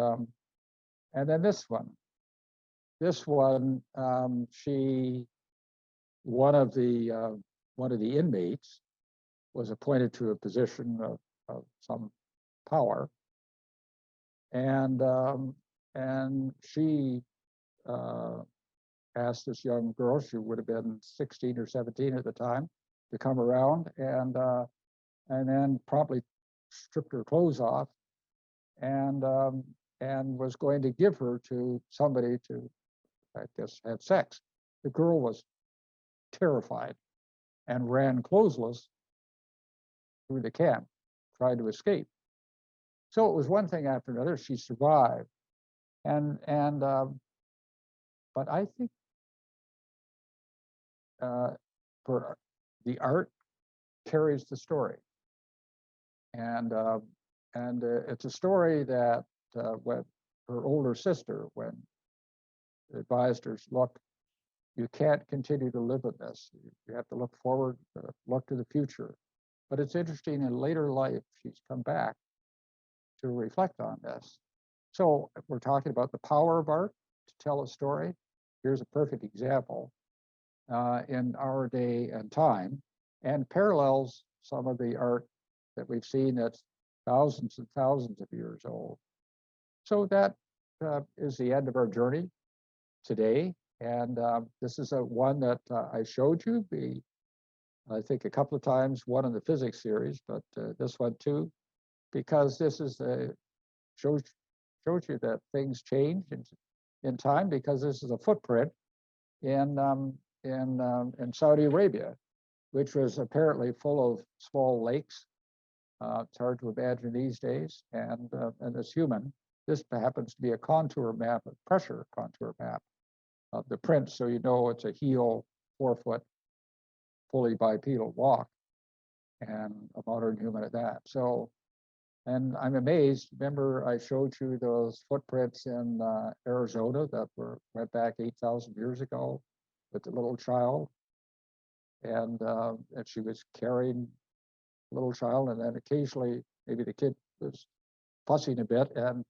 then this one. This one, one of the inmates was appointed to a position of some power, and she asked this young girl, she would have been 16 or 17 at the time, to come around, and then promptly stripped her clothes off, and was going to give her to somebody to, I guess, have sex. The girl was terrified and ran clothesless through the camp, tried to escape. So it was one thing after another. She survived, but I think for the art carries the story, and it's a story that when her older sister, when advised her, look, you can't continue to live in this. You have to look forward, look to the future. But it's interesting, in later life, she's come back to reflect on this. So we're talking about the power of art to tell a story. Here's a perfect example in our day and time, and parallels some of the art that we've seen that's thousands and thousands of years old. So that is the end of our journey today. And this is one that I showed you, I think a couple of times, one in the physics series, but this one too, because this is shows you that things change in time, because this is a footprint in Saudi Arabia, which was apparently full of small lakes. It's hard to imagine these days, and this human. This happens to be a contour map, a pressure contour map of the print, so you know it's a heel, 4-foot, fully bipedal walk, and a modern human at that. So, and I'm amazed. Remember, I showed you those footprints in Arizona that went back 8,000 years ago with the little child, and she was carrying a little child, and then occasionally maybe the kid was fussing a bit, and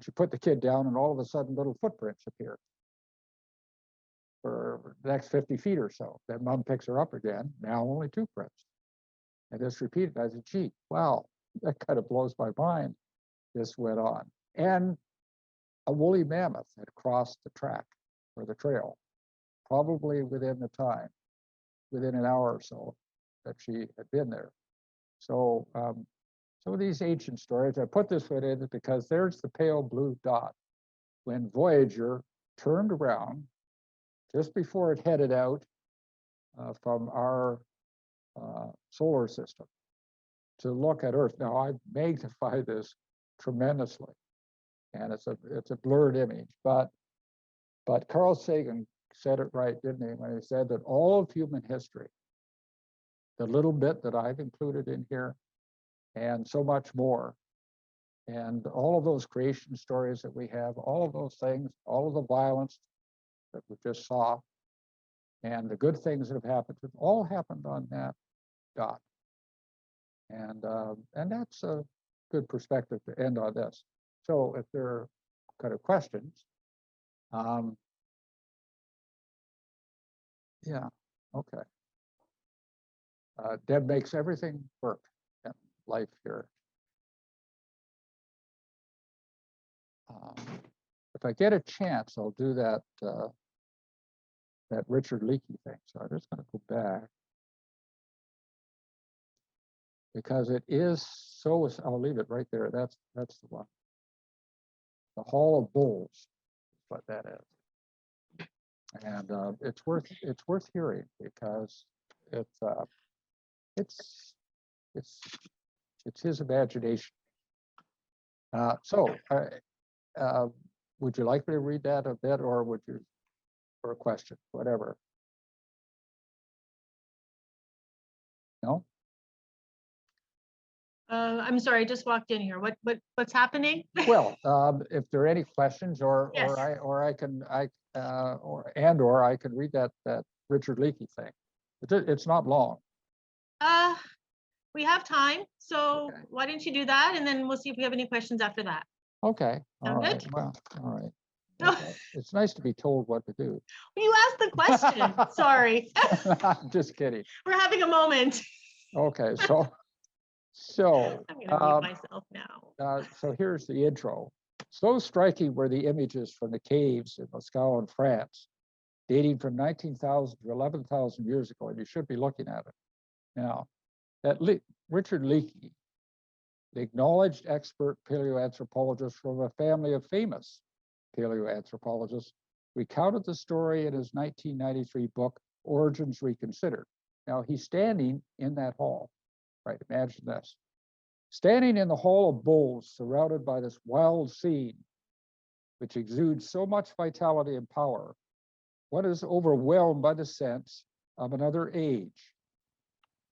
she put the kid down, and all of a sudden little footprints appear for the next 50 feet or so. Then mom picks her up again, now only 2 prints. And this repeated. I said, gee, wow, that kind of blows my mind. This went on. And a woolly mammoth had crossed the track or the trail, probably within the time, within an hour or so that she had been there. So, so these ancient stories, I put this one in because there's the pale blue dot. When Voyager turned around, just before it headed out from our solar system to look at Earth. Now, I magnify this tremendously, and it's a blurred image, but Carl Sagan said it right, didn't he, when he said that all of human history, the little bit that I've included in here, and so much more, And all of those creation stories that we have, all of those things, all of the violence that we just saw, and the good things that have happened, have all happened on that dot. And that's a good perspective to end on this. So if there are kind of questions, yeah, okay. Deb makes everything work in life here. If I get a chance, I'll do that that Richard Leakey thing. So I'm just going to go back because it is so. I'll leave it right there. That's the one. The Hall of Bulls is what that is, and it's worth hearing because it's his imagination. Would you like me to read that a bit, or would you, for a question, whatever? No? I'm sorry, I just walked in here. What's happening? Well, if there are any questions, or Yes. I can read that Richard Leakey thing. It's not long. We have time, so Okay. why don't you do that, and then we'll see if we have any questions after that. Okay. All Sound right. good? Well, all right. Okay. It's nice to be told what to do. You asked the question. Sorry. I'm just kidding. We're having a moment. Okay. So I'm going to mute myself now. So here's the intro. So striking were the images from the caves in Lascaux in France, dating from 19,000 to 11,000 years ago, and you should be looking at it now. That Richard Leakey, the acknowledged expert paleoanthropologist from a family of famous paleoanthropologists, recounted the story in his 1993 book, Origins Reconsidered. Now, he's standing in that hall, right? Imagine this. Standing in the Hall of Bulls, surrounded by this wild scene, which exudes so much vitality and power, one is overwhelmed by the sense of another age.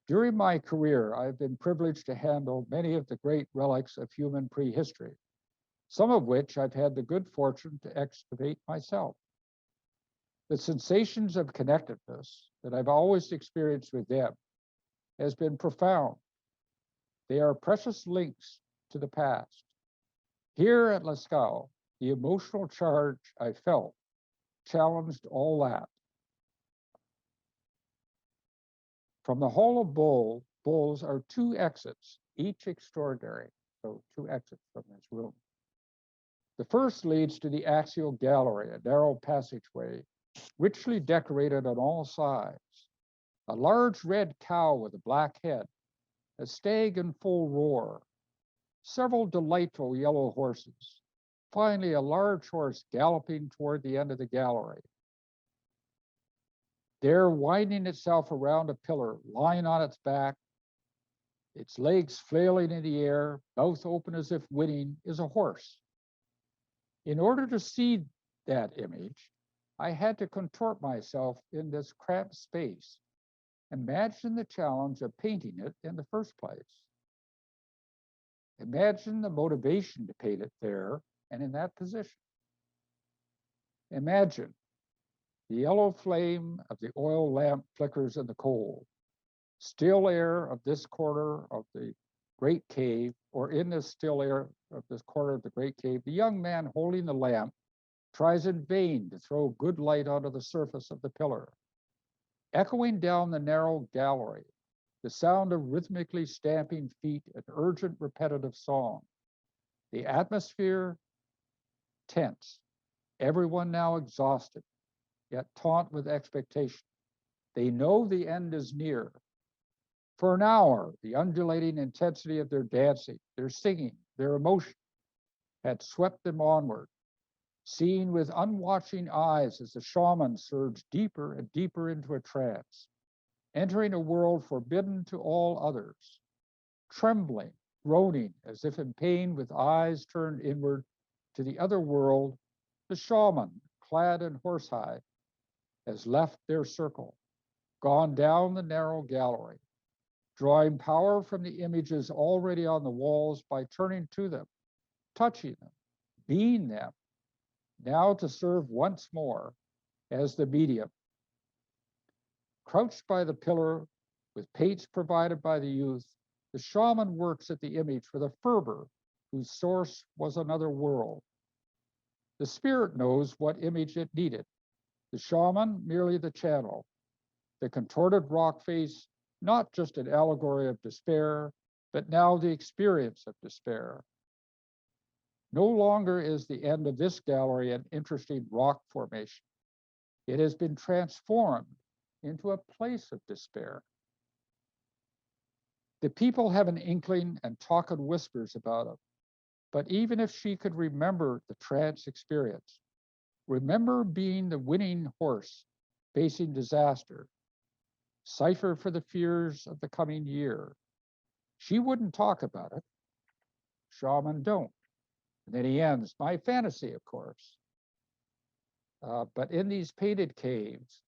During my career, I've been privileged to handle many of the great relics of human prehistory, some of which I've had the good fortune to excavate myself. The sensations of connectedness that I've always experienced with them has been profound. They are precious links to the past. Here at Lascaux, the emotional charge I felt challenged all that. From the Hall of Bulls are two exits, each extraordinary. So two exits from this room. The first leads to the axial gallery, a narrow passageway, richly decorated on all sides. A large red cow with a black head, a stag in full roar, several delightful yellow horses, finally a large horse galloping toward the end of the gallery. There, winding itself around a pillar, lying on its back, its legs flailing in the air, mouth open as if winning, is a horse. In order to see that image, I had to contort myself in this cramped space. Imagine the challenge of painting it in the first place. Imagine the motivation to paint it there and in that position. Imagine the yellow flame of the oil lamp flickers in the cold. Still air of this corner of the great cave, or in this still air of this corner of the great cave, the young man holding the lamp tries in vain to throw good light onto the surface of the pillar. Echoing down the narrow gallery, the sound of rhythmically stamping feet and urgent repetitive song. The atmosphere tense, everyone now exhausted, yet taut with expectation. They know the end is near. For an hour, the undulating intensity of their dancing, their singing, their emotion had swept them onward, seeing with unwatching eyes as the shaman surged deeper and deeper into a trance, entering a world forbidden to all others, trembling, groaning as if in pain with eyes turned inward to the other world. The shaman, clad in horsehide, has left their circle, gone down the narrow gallery, drawing power from the images already on the walls by turning to them, touching them, being them, now to serve once more as the medium. Crouched by the pillar, with paints provided by the youth, the shaman works at the image with a fervor whose source was another world. The spirit knows what image it needed. The shaman merely the channel. The contorted rock face, not just an allegory of despair, but now the experience of despair. No longer is the end of this gallery an interesting rock formation. It has been transformed into a place of despair. The people have an inkling and talk in whispers about it. But even if she could remember the trance experience, remember being the winning horse facing disaster, cipher for the fears of the coming year, she wouldn't talk about it. Shaman don't. And then he ends, my fantasy, of course. But in these painted caves,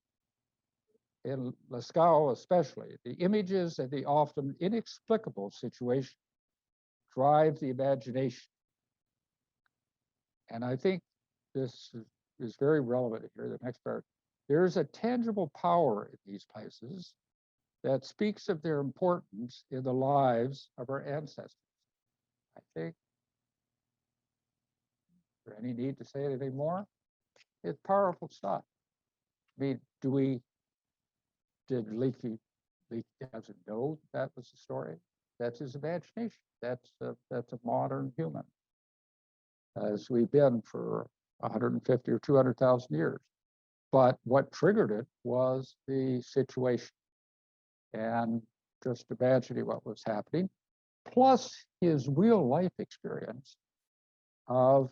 in Lascaux especially, the images and the often inexplicable situation drive the imagination. And I think this is very relevant here, the next part. There's a tangible power in these places that speaks of their importance in the lives of our ancestors. I think, is there any need to say anything more? It's powerful stuff. I mean, did Leakey doesn't know that was the story? That's his imagination. That's a modern human, as we've been for 150 or 200,000 years. But what triggered it was the situation and just imagining what was happening, plus his real life experience of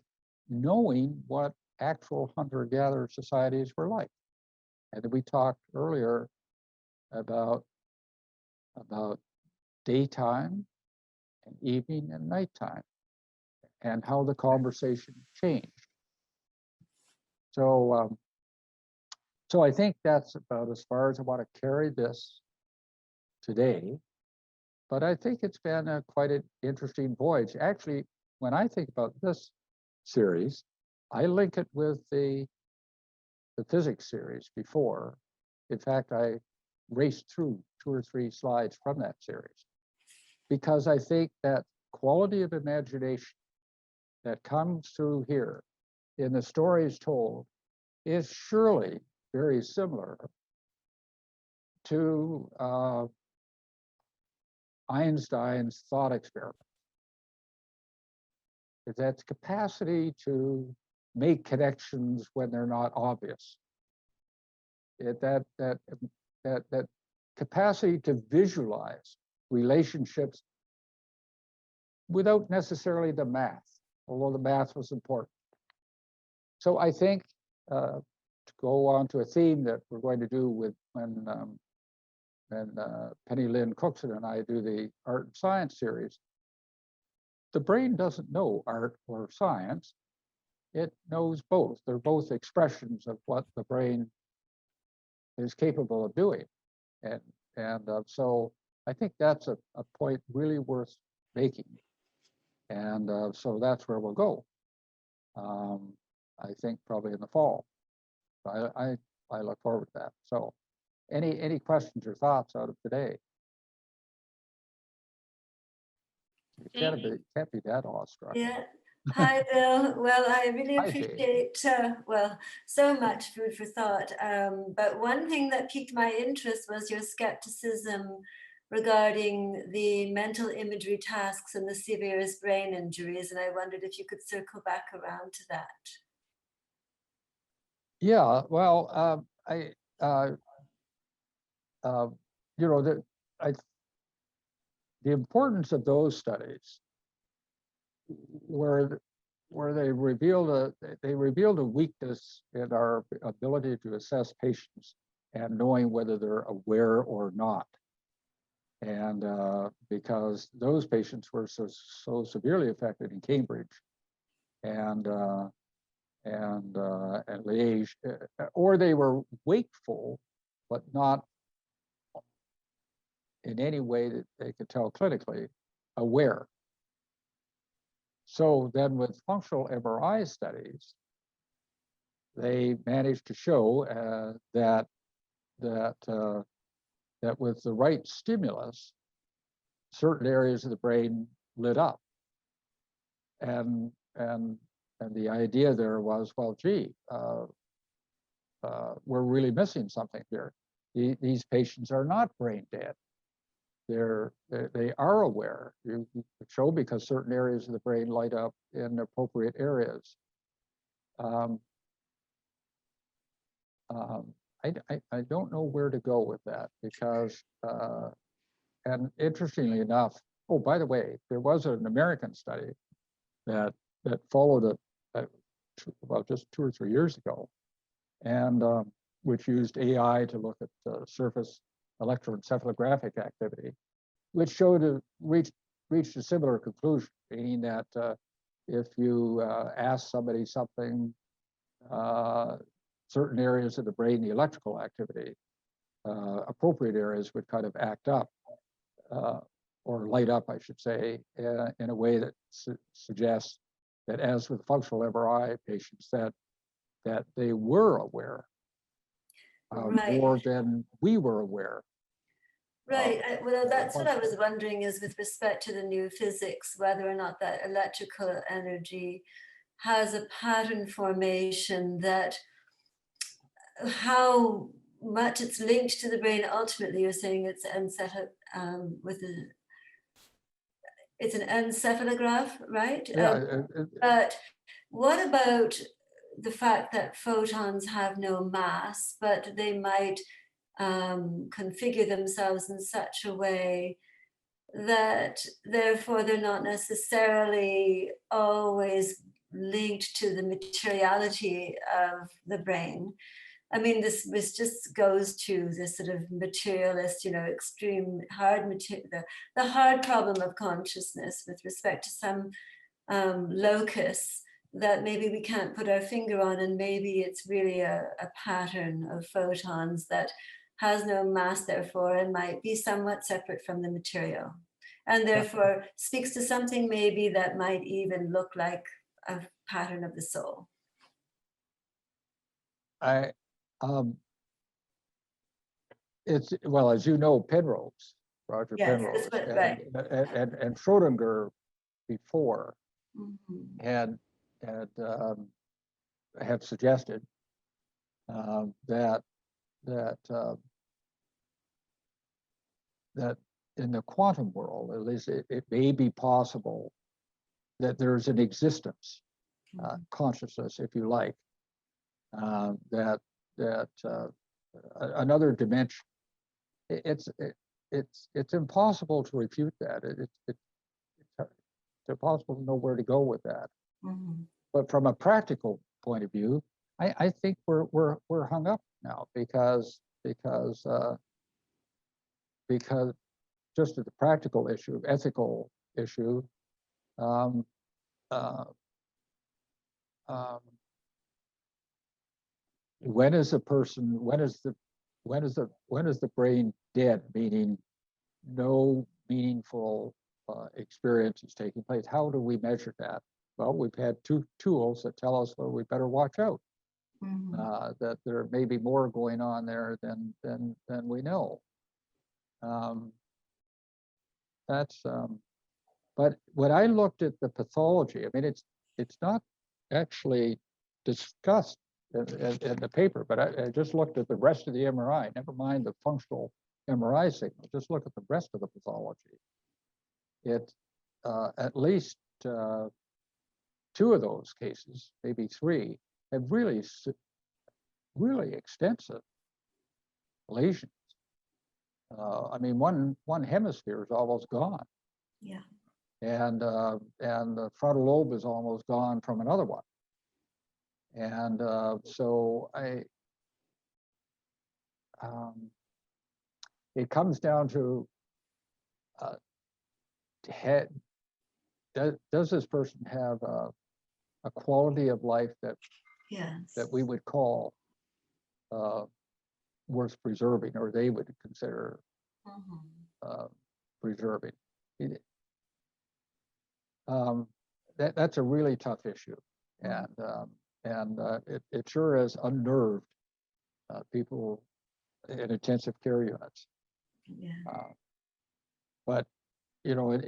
knowing what actual hunter-gatherer societies were like. And we talked earlier about daytime and evening and nighttime and how the conversation changed. So, so I think that's about as far as I want to carry this today. But I think it's been quite an interesting voyage. Actually, when I think about this series, I link it with the physics series before. In fact, I raced through 2 or 3 slides from that series because I think that quality of imagination that comes through here in the stories told is surely very similar to Einstein's thought experiment. It's that capacity to make connections when they're not obvious. That capacity to visualize relationships without necessarily the math, although the math was important. So I think to go on to a theme that we're going to do with when Penny Lynn Cookson and I do the art and science series, the brain doesn't know art or science. It knows both. They're both expressions of what the brain is capable of doing. And so I think that's a point really worth making. And so that's where we'll go. I think probably in the fall. I look forward to that. So any questions or thoughts out of today? You can't be that awestruck. Yeah. Hi, Bill. Well, I really Hi, appreciate, well, so much food for thought. But one thing that piqued my interest was your skepticism regarding the mental imagery tasks and the severest brain injuries. And I wondered if you could circle back around to that. Yeah, well, you know, the importance of those studies where they revealed a weakness in our ability to assess patients and knowing whether they're aware or not. And because those patients were so severely affected in Cambridge and Liège, or they were wakeful, but not in any way that they could tell clinically aware. So then with functional MRI studies, they managed to show that with the right stimulus, certain areas of the brain lit up. And the idea there was, well, gee, we're really missing something here. These patients are not brain dead. They are aware. You show because certain areas of the brain light up in appropriate areas. I don't know where to go with that because, and interestingly enough, oh, by the way, there was an American study that followed well, just 2 or 3 years ago, and which used AI to look at surface electroencephalographic activity, which showed reached a similar conclusion, meaning that if you ask somebody something, certain areas of the brain, the electrical activity, appropriate areas would kind of act up, or light up, I should say, in a way that suggests that, as with functional MRI patients, that they were aware more than we were aware. Right. Well, that's what I was wondering, is with respect to the new physics, whether or not that electrical energy has a pattern formation, that how much it's linked to the brain. Ultimately, you're saying it's it's an encephalograph, right? Yeah. But what about the fact that photons have no mass, but they might configure themselves in such a way that therefore they're not necessarily always linked to the materiality of the brain? I mean, this just goes to this sort of materialist, extreme hard material, the hard problem of consciousness with respect to some locus that maybe we can't put our finger on, and maybe it's really a pattern of photons that has no mass, therefore, and might be somewhat separate from the material, and therefore speaks to something maybe that might even look like a pattern of the soul. It's, well, as you know, Penrose, Roger Yes, Penrose, right. and Schrodinger before Mm-hmm. had suggested that in the quantum world, at least, it may be possible that there's an existence, consciousness, if you like, that another dimension. It's impossible to refute that. It's impossible to know where to go with that. Mm-hmm. But from a practical point of view, I think we're hung up now because just at the practical issue, ethical issue, when is the brain dead, meaning no meaningful experience is taking place? How do we measure that? Well, we've had two tools that tell us, well, we better watch out, that there may be more going on there than we know. But when I looked at the pathology, I mean, it's not actually discussed in the paper, but I just looked at the rest of the MRI, never mind the functional MRI signal, just look at the rest of the pathology. It, at least 2 of those cases, maybe 3, have really extensive lesions. I mean, one hemisphere is almost gone. Yeah. And the frontal lobe is almost gone from another one. And so it comes down to does this person have a quality of life that we would call worth preserving, or they would consider preserving. that's a really tough issue, and it sure has unnerved people in intensive care units. Yeah. But you know, in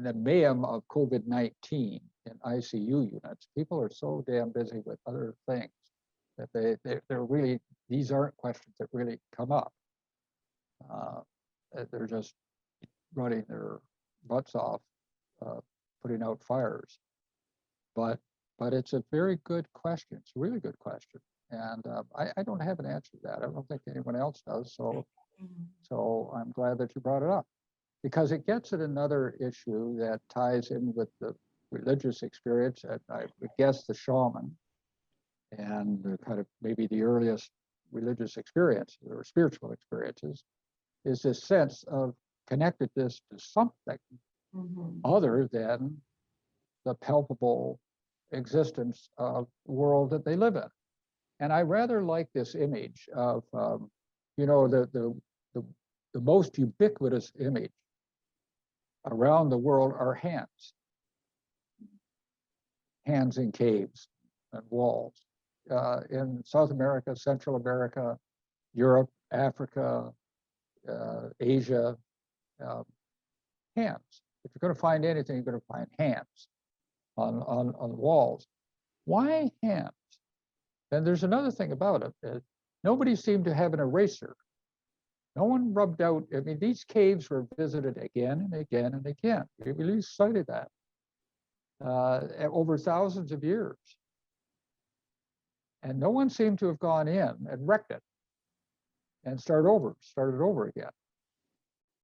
the mayhem of COVID-19 in ICU units, people are so damn busy with other things that they're really, these aren't questions that really come up. They're just running their butts off, putting out fires. But it's a very good question. It's a really good question, and I don't have an answer to that. I don't think anyone else does. So I'm glad that you brought it up, because it gets at another issue that ties in with the religious experience, and I would guess the shaman, and the kind of maybe the earliest religious experience or spiritual experiences, is this sense of connectedness to something other than the palpable existence of the world that they live in. And I rather like this image of, you know, the most ubiquitous image around the world are hands. Hands in caves and walls. In South America, Central America, Europe, Africa, Asia, hands. If you're going to find anything, you're going to find hands on walls. Why hands? And there's another thing about it. Nobody seemed to have an eraser. No one rubbed out. I mean, these caves were visited again and again and again. We lose sight of that over thousands of years. And no one seemed to have gone in and wrecked it and started over again.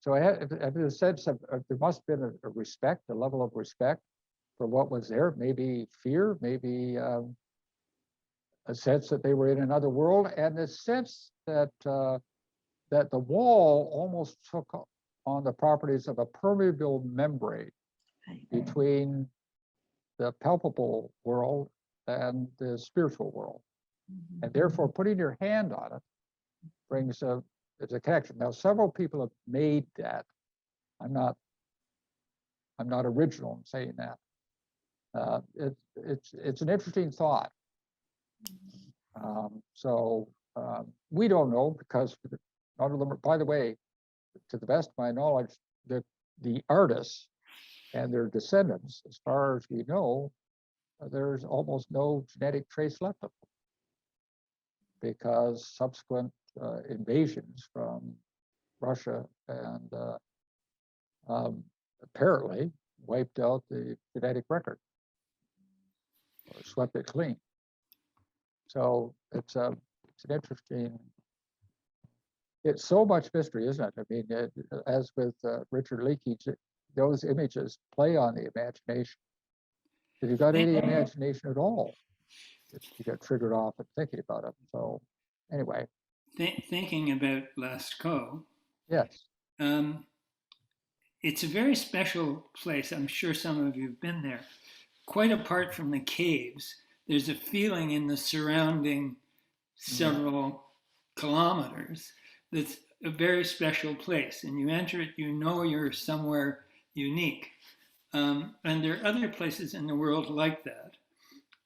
So I had a sense of there must have been a respect, a level of respect for what was there, maybe fear, maybe a sense that they were in another world, and the sense that that the wall almost took on the properties of a permeable membrane between the palpable world and the spiritual world. And therefore, putting your hand on it brings it's a connection. Now, several people have made that. I'm not original in saying that. It's an interesting thought. We don't know, because none of them are, by the way, to the best of my knowledge, the artists and their descendants, as far as we know, there's almost no genetic trace left of them, because subsequent invasions from Russia and apparently wiped out the genetic record, or swept it clean. So it's an interesting. It's so much mystery, isn't it? I mean, as with Richard Leakey, those images play on the imagination. If you've got any imagination at all, you get triggered off and thinking about it. So anyway. Thinking about Lascaux. Yes. It's a very special place. I'm sure some of you have been there. Quite apart from the caves, there's a feeling in the surrounding several kilometers that's a very special place. And you enter it, you know you're somewhere unique. And there are other places in the world like that.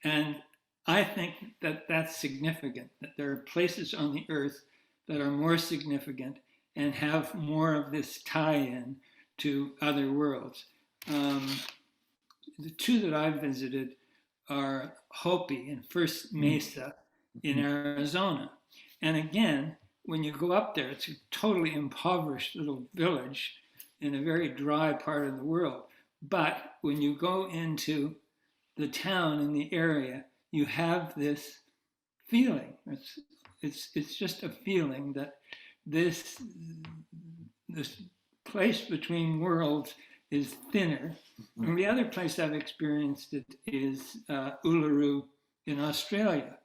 And I think that that's significant, that there are places on the earth that are more significant and have more of this tie-in to other worlds. The two that I've visited are Hopi and First Mesa in Arizona. And again, when you go up there, it's a totally impoverished little village in a very dry part of the world. But when you go into the town in the area, you have this feeling. It's just a feeling that this place between worlds is thinner. And the other place I've experienced it is Uluru in Australia.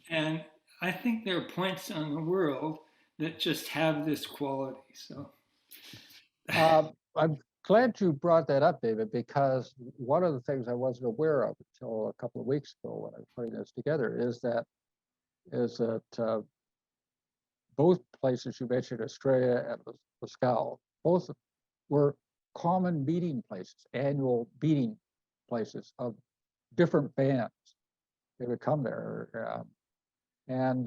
And I think there are points on the world that just have this quality. So I'm glad you brought that up, David, because one of the things I wasn't aware of until a couple of weeks ago when I was putting this together is that both places you mentioned, Australia and Lascaux, both were common meeting places, annual meeting places of different bands. They would come there. And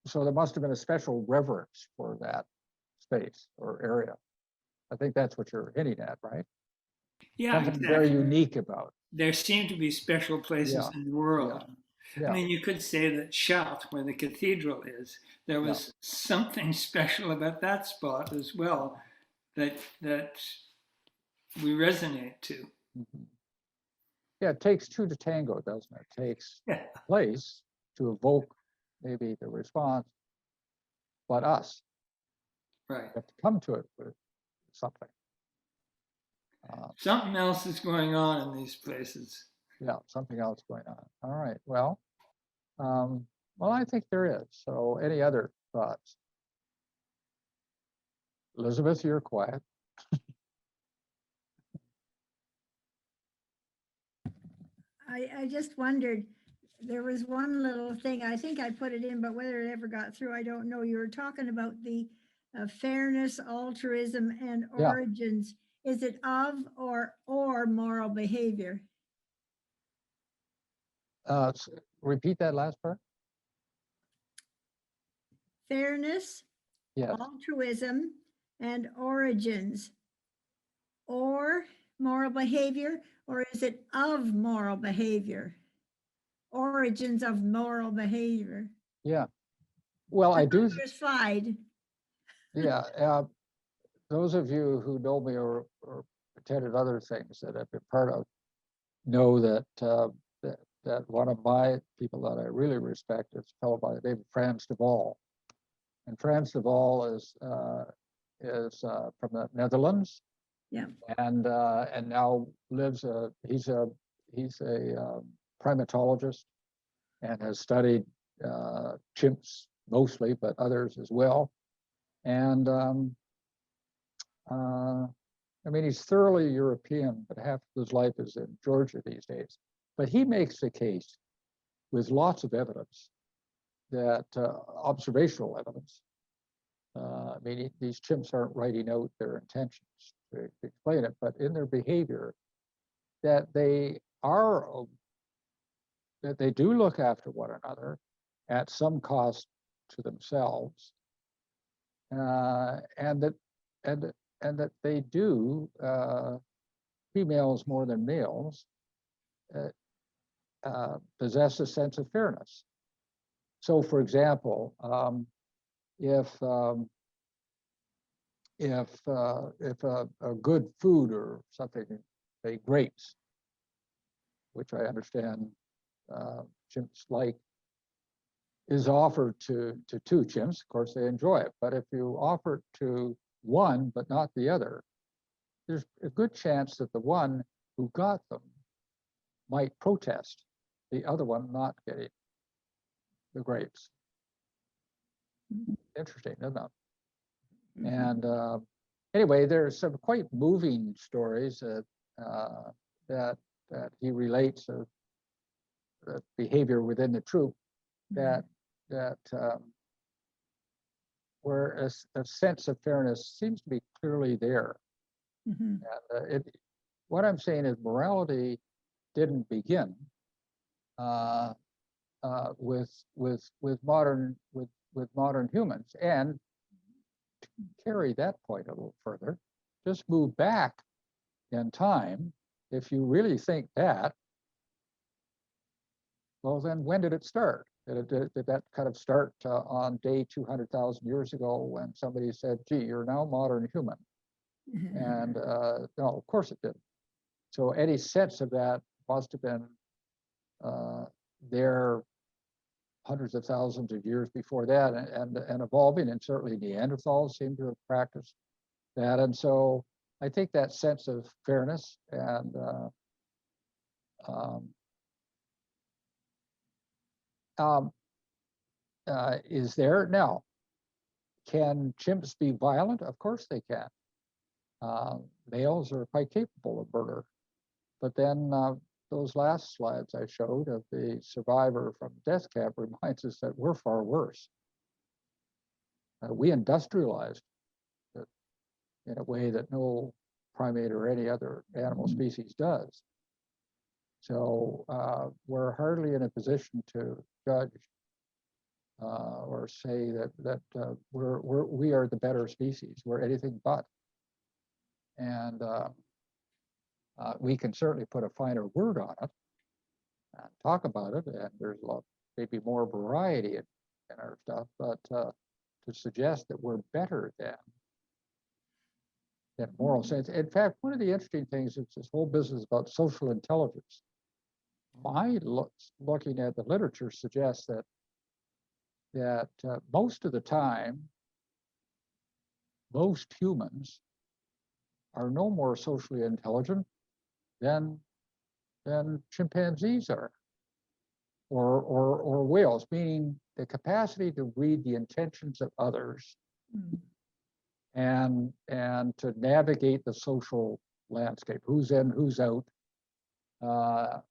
so there must have been a special reverence for that space or area. I think that's what you're hinting at, right? Yeah, Something very exactly. unique about There seem to be special places Yeah, in the world. it. Yeah. I mean, you could say that Chartres, where the cathedral is, there Yeah. was something special about that spot as well that we resonate to. Mhm. Yeah, it takes two to tango, doesn't it? It takes Yeah. place to evoke maybe the response, but us Right. have to come to it with something. Something else is going on in these places. Yeah, something else going on. All right. Well, I think there is. So, any other thoughts? Elizabeth, you're quiet. I just wondered, there was one little thing, I think I put it in, but whether it ever got through, I don't know. You were talking about the fairness, altruism, and Yeah. origins. Is it of or moral behavior? Repeat that last part. Fairness, Yes. altruism, and origins, or moral behavior, or is it of moral behavior? Origins of moral behavior. Yeah. Well, I do. Your slide. Yeah. Those of you who know me or attended other things that I've been part of know that that one of my people that I really respect is a fellow by the name of Frans de Waal. And Frans de Waal is from the Netherlands. Yeah. And now lives he's a primatologist and has studied chimps mostly, but others as well. And I mean, he's thoroughly European, but half of his life is in Georgia these days. But he makes the case with lots of evidence that observational evidence. I mean, these chimps aren't writing out their intentions to explain it, but in their behavior, that they do look after one another at some cost to themselves, and that they do, females more than males, possess a sense of fairness. So, for example, if a good food or something, say grapes, which I understand chimps like, is offered to two chimps, of course they enjoy it. But if you offer it to one but not the other, there's a good chance that the one who got them might protest the other one not getting the grapes. Interesting, isn't it? And anyway, there's some quite moving stories that he relates of the behavior within the troop that where a sense of fairness seems to be clearly there. Mhm. And what I'm saying is morality didn't begin with modern humans. And to carry that point a little further, just move back in time. If you really think that, well, then when did it start? Did that kind of start on day 200,000 years ago when somebody said, gee, you're now modern human? And no, of course it didn't. So any sense of that must have been there hundreds of thousands of years before that, and evolving, and certainly Neanderthals seem to have practiced that. And so I think that sense of fairness and is there. Now, can chimps be violent? Of course they can. Males are quite capable of murder. But then those last slides I showed of the survivor from death camp reminds us that we're far worse. We industrialized it in a way that no primate or any other animal species does. So we're hardly in a position to judge or say that we are the better species. We're anything but. And we can certainly put a finer word on it and talk about it. And there's a lot, maybe more variety in our stuff, but to suggest that we're better than in moral sense. In fact, one of the interesting things is this whole business about social intelligence. My looking at the literature suggests that most of the time, most humans are no more socially intelligent than chimpanzees are, or whales, meaning the capacity to read the intentions of others and to navigate the social landscape, who's in, who's out,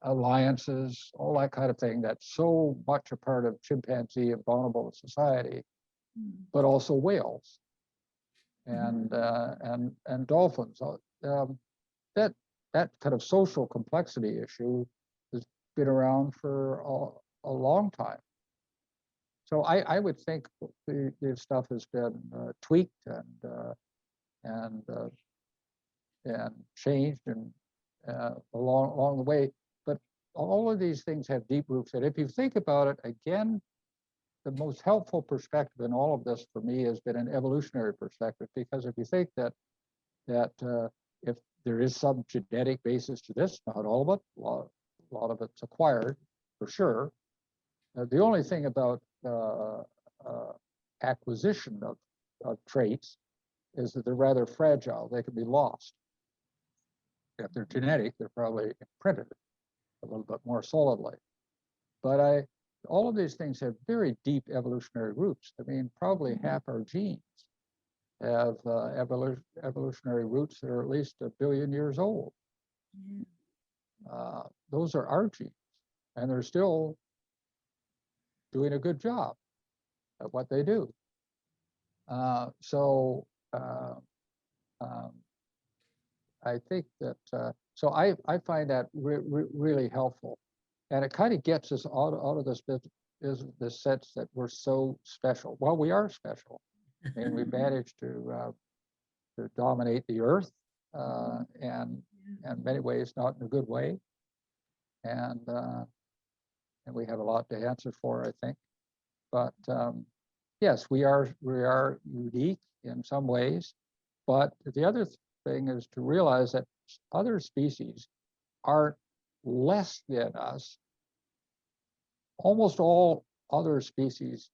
alliances, all that kind of thing. That's so much a part of chimpanzee and bonobo society, but also whales and dolphins. That kind of social complexity issue has been around for a long time. So I would think the stuff has been tweaked and changed and along the way. But all of these things have deep roots. And if you think about it, again, the most helpful perspective in all of this for me has been an evolutionary perspective. Because if you think that if there is some genetic basis to this, not all of it, a lot of it's acquired for sure. The only thing about acquisition of traits is that they're rather fragile. They can be lost. If they're genetic, they're probably imprinted a little bit more solidly. But all of these things have very deep evolutionary roots. I mean, probably half our genes have evolutionary roots that are at least 1 billion years old. Those are our genes, and they're still doing a good job at what they do. I think that, so I find that really helpful. And it kind of gets us out of this business, is the sense that we're so special. Well, we are special. I mean, we managed to dominate the earth, and in many ways not in a good way. And we have a lot to answer for, I think. But yes, we are unique in some ways. But the other thing is to realize that other species aren't less than us. Almost all other species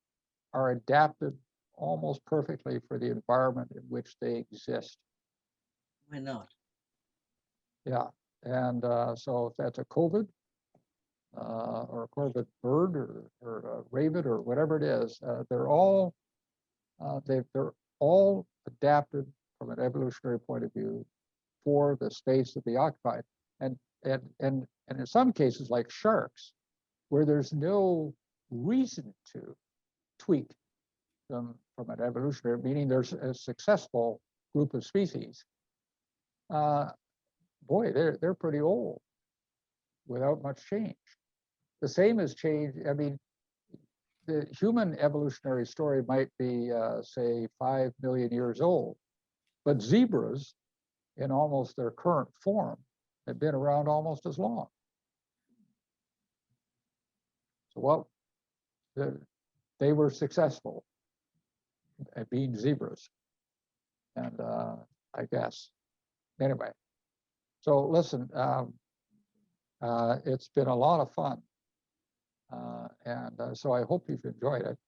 are adapted almost perfectly for the environment in which they exist. Why not? Yeah, and so if that's a COVID or a corvid bird or a raven or whatever it is, they're all adapted from an evolutionary point of view for the space that they occupy. And in some cases, like sharks, where there's no reason to tweak them from an evolutionary, meaning there's a successful group of species. Boy, they're pretty old without much change. The same as change. I mean, the human evolutionary story might be, say, 5 million years old, but zebras, in almost their current form, have been around almost as long. So they were successful at being zebras, and I guess anyway. So listen, it's been a lot of fun, and so I hope you've enjoyed it.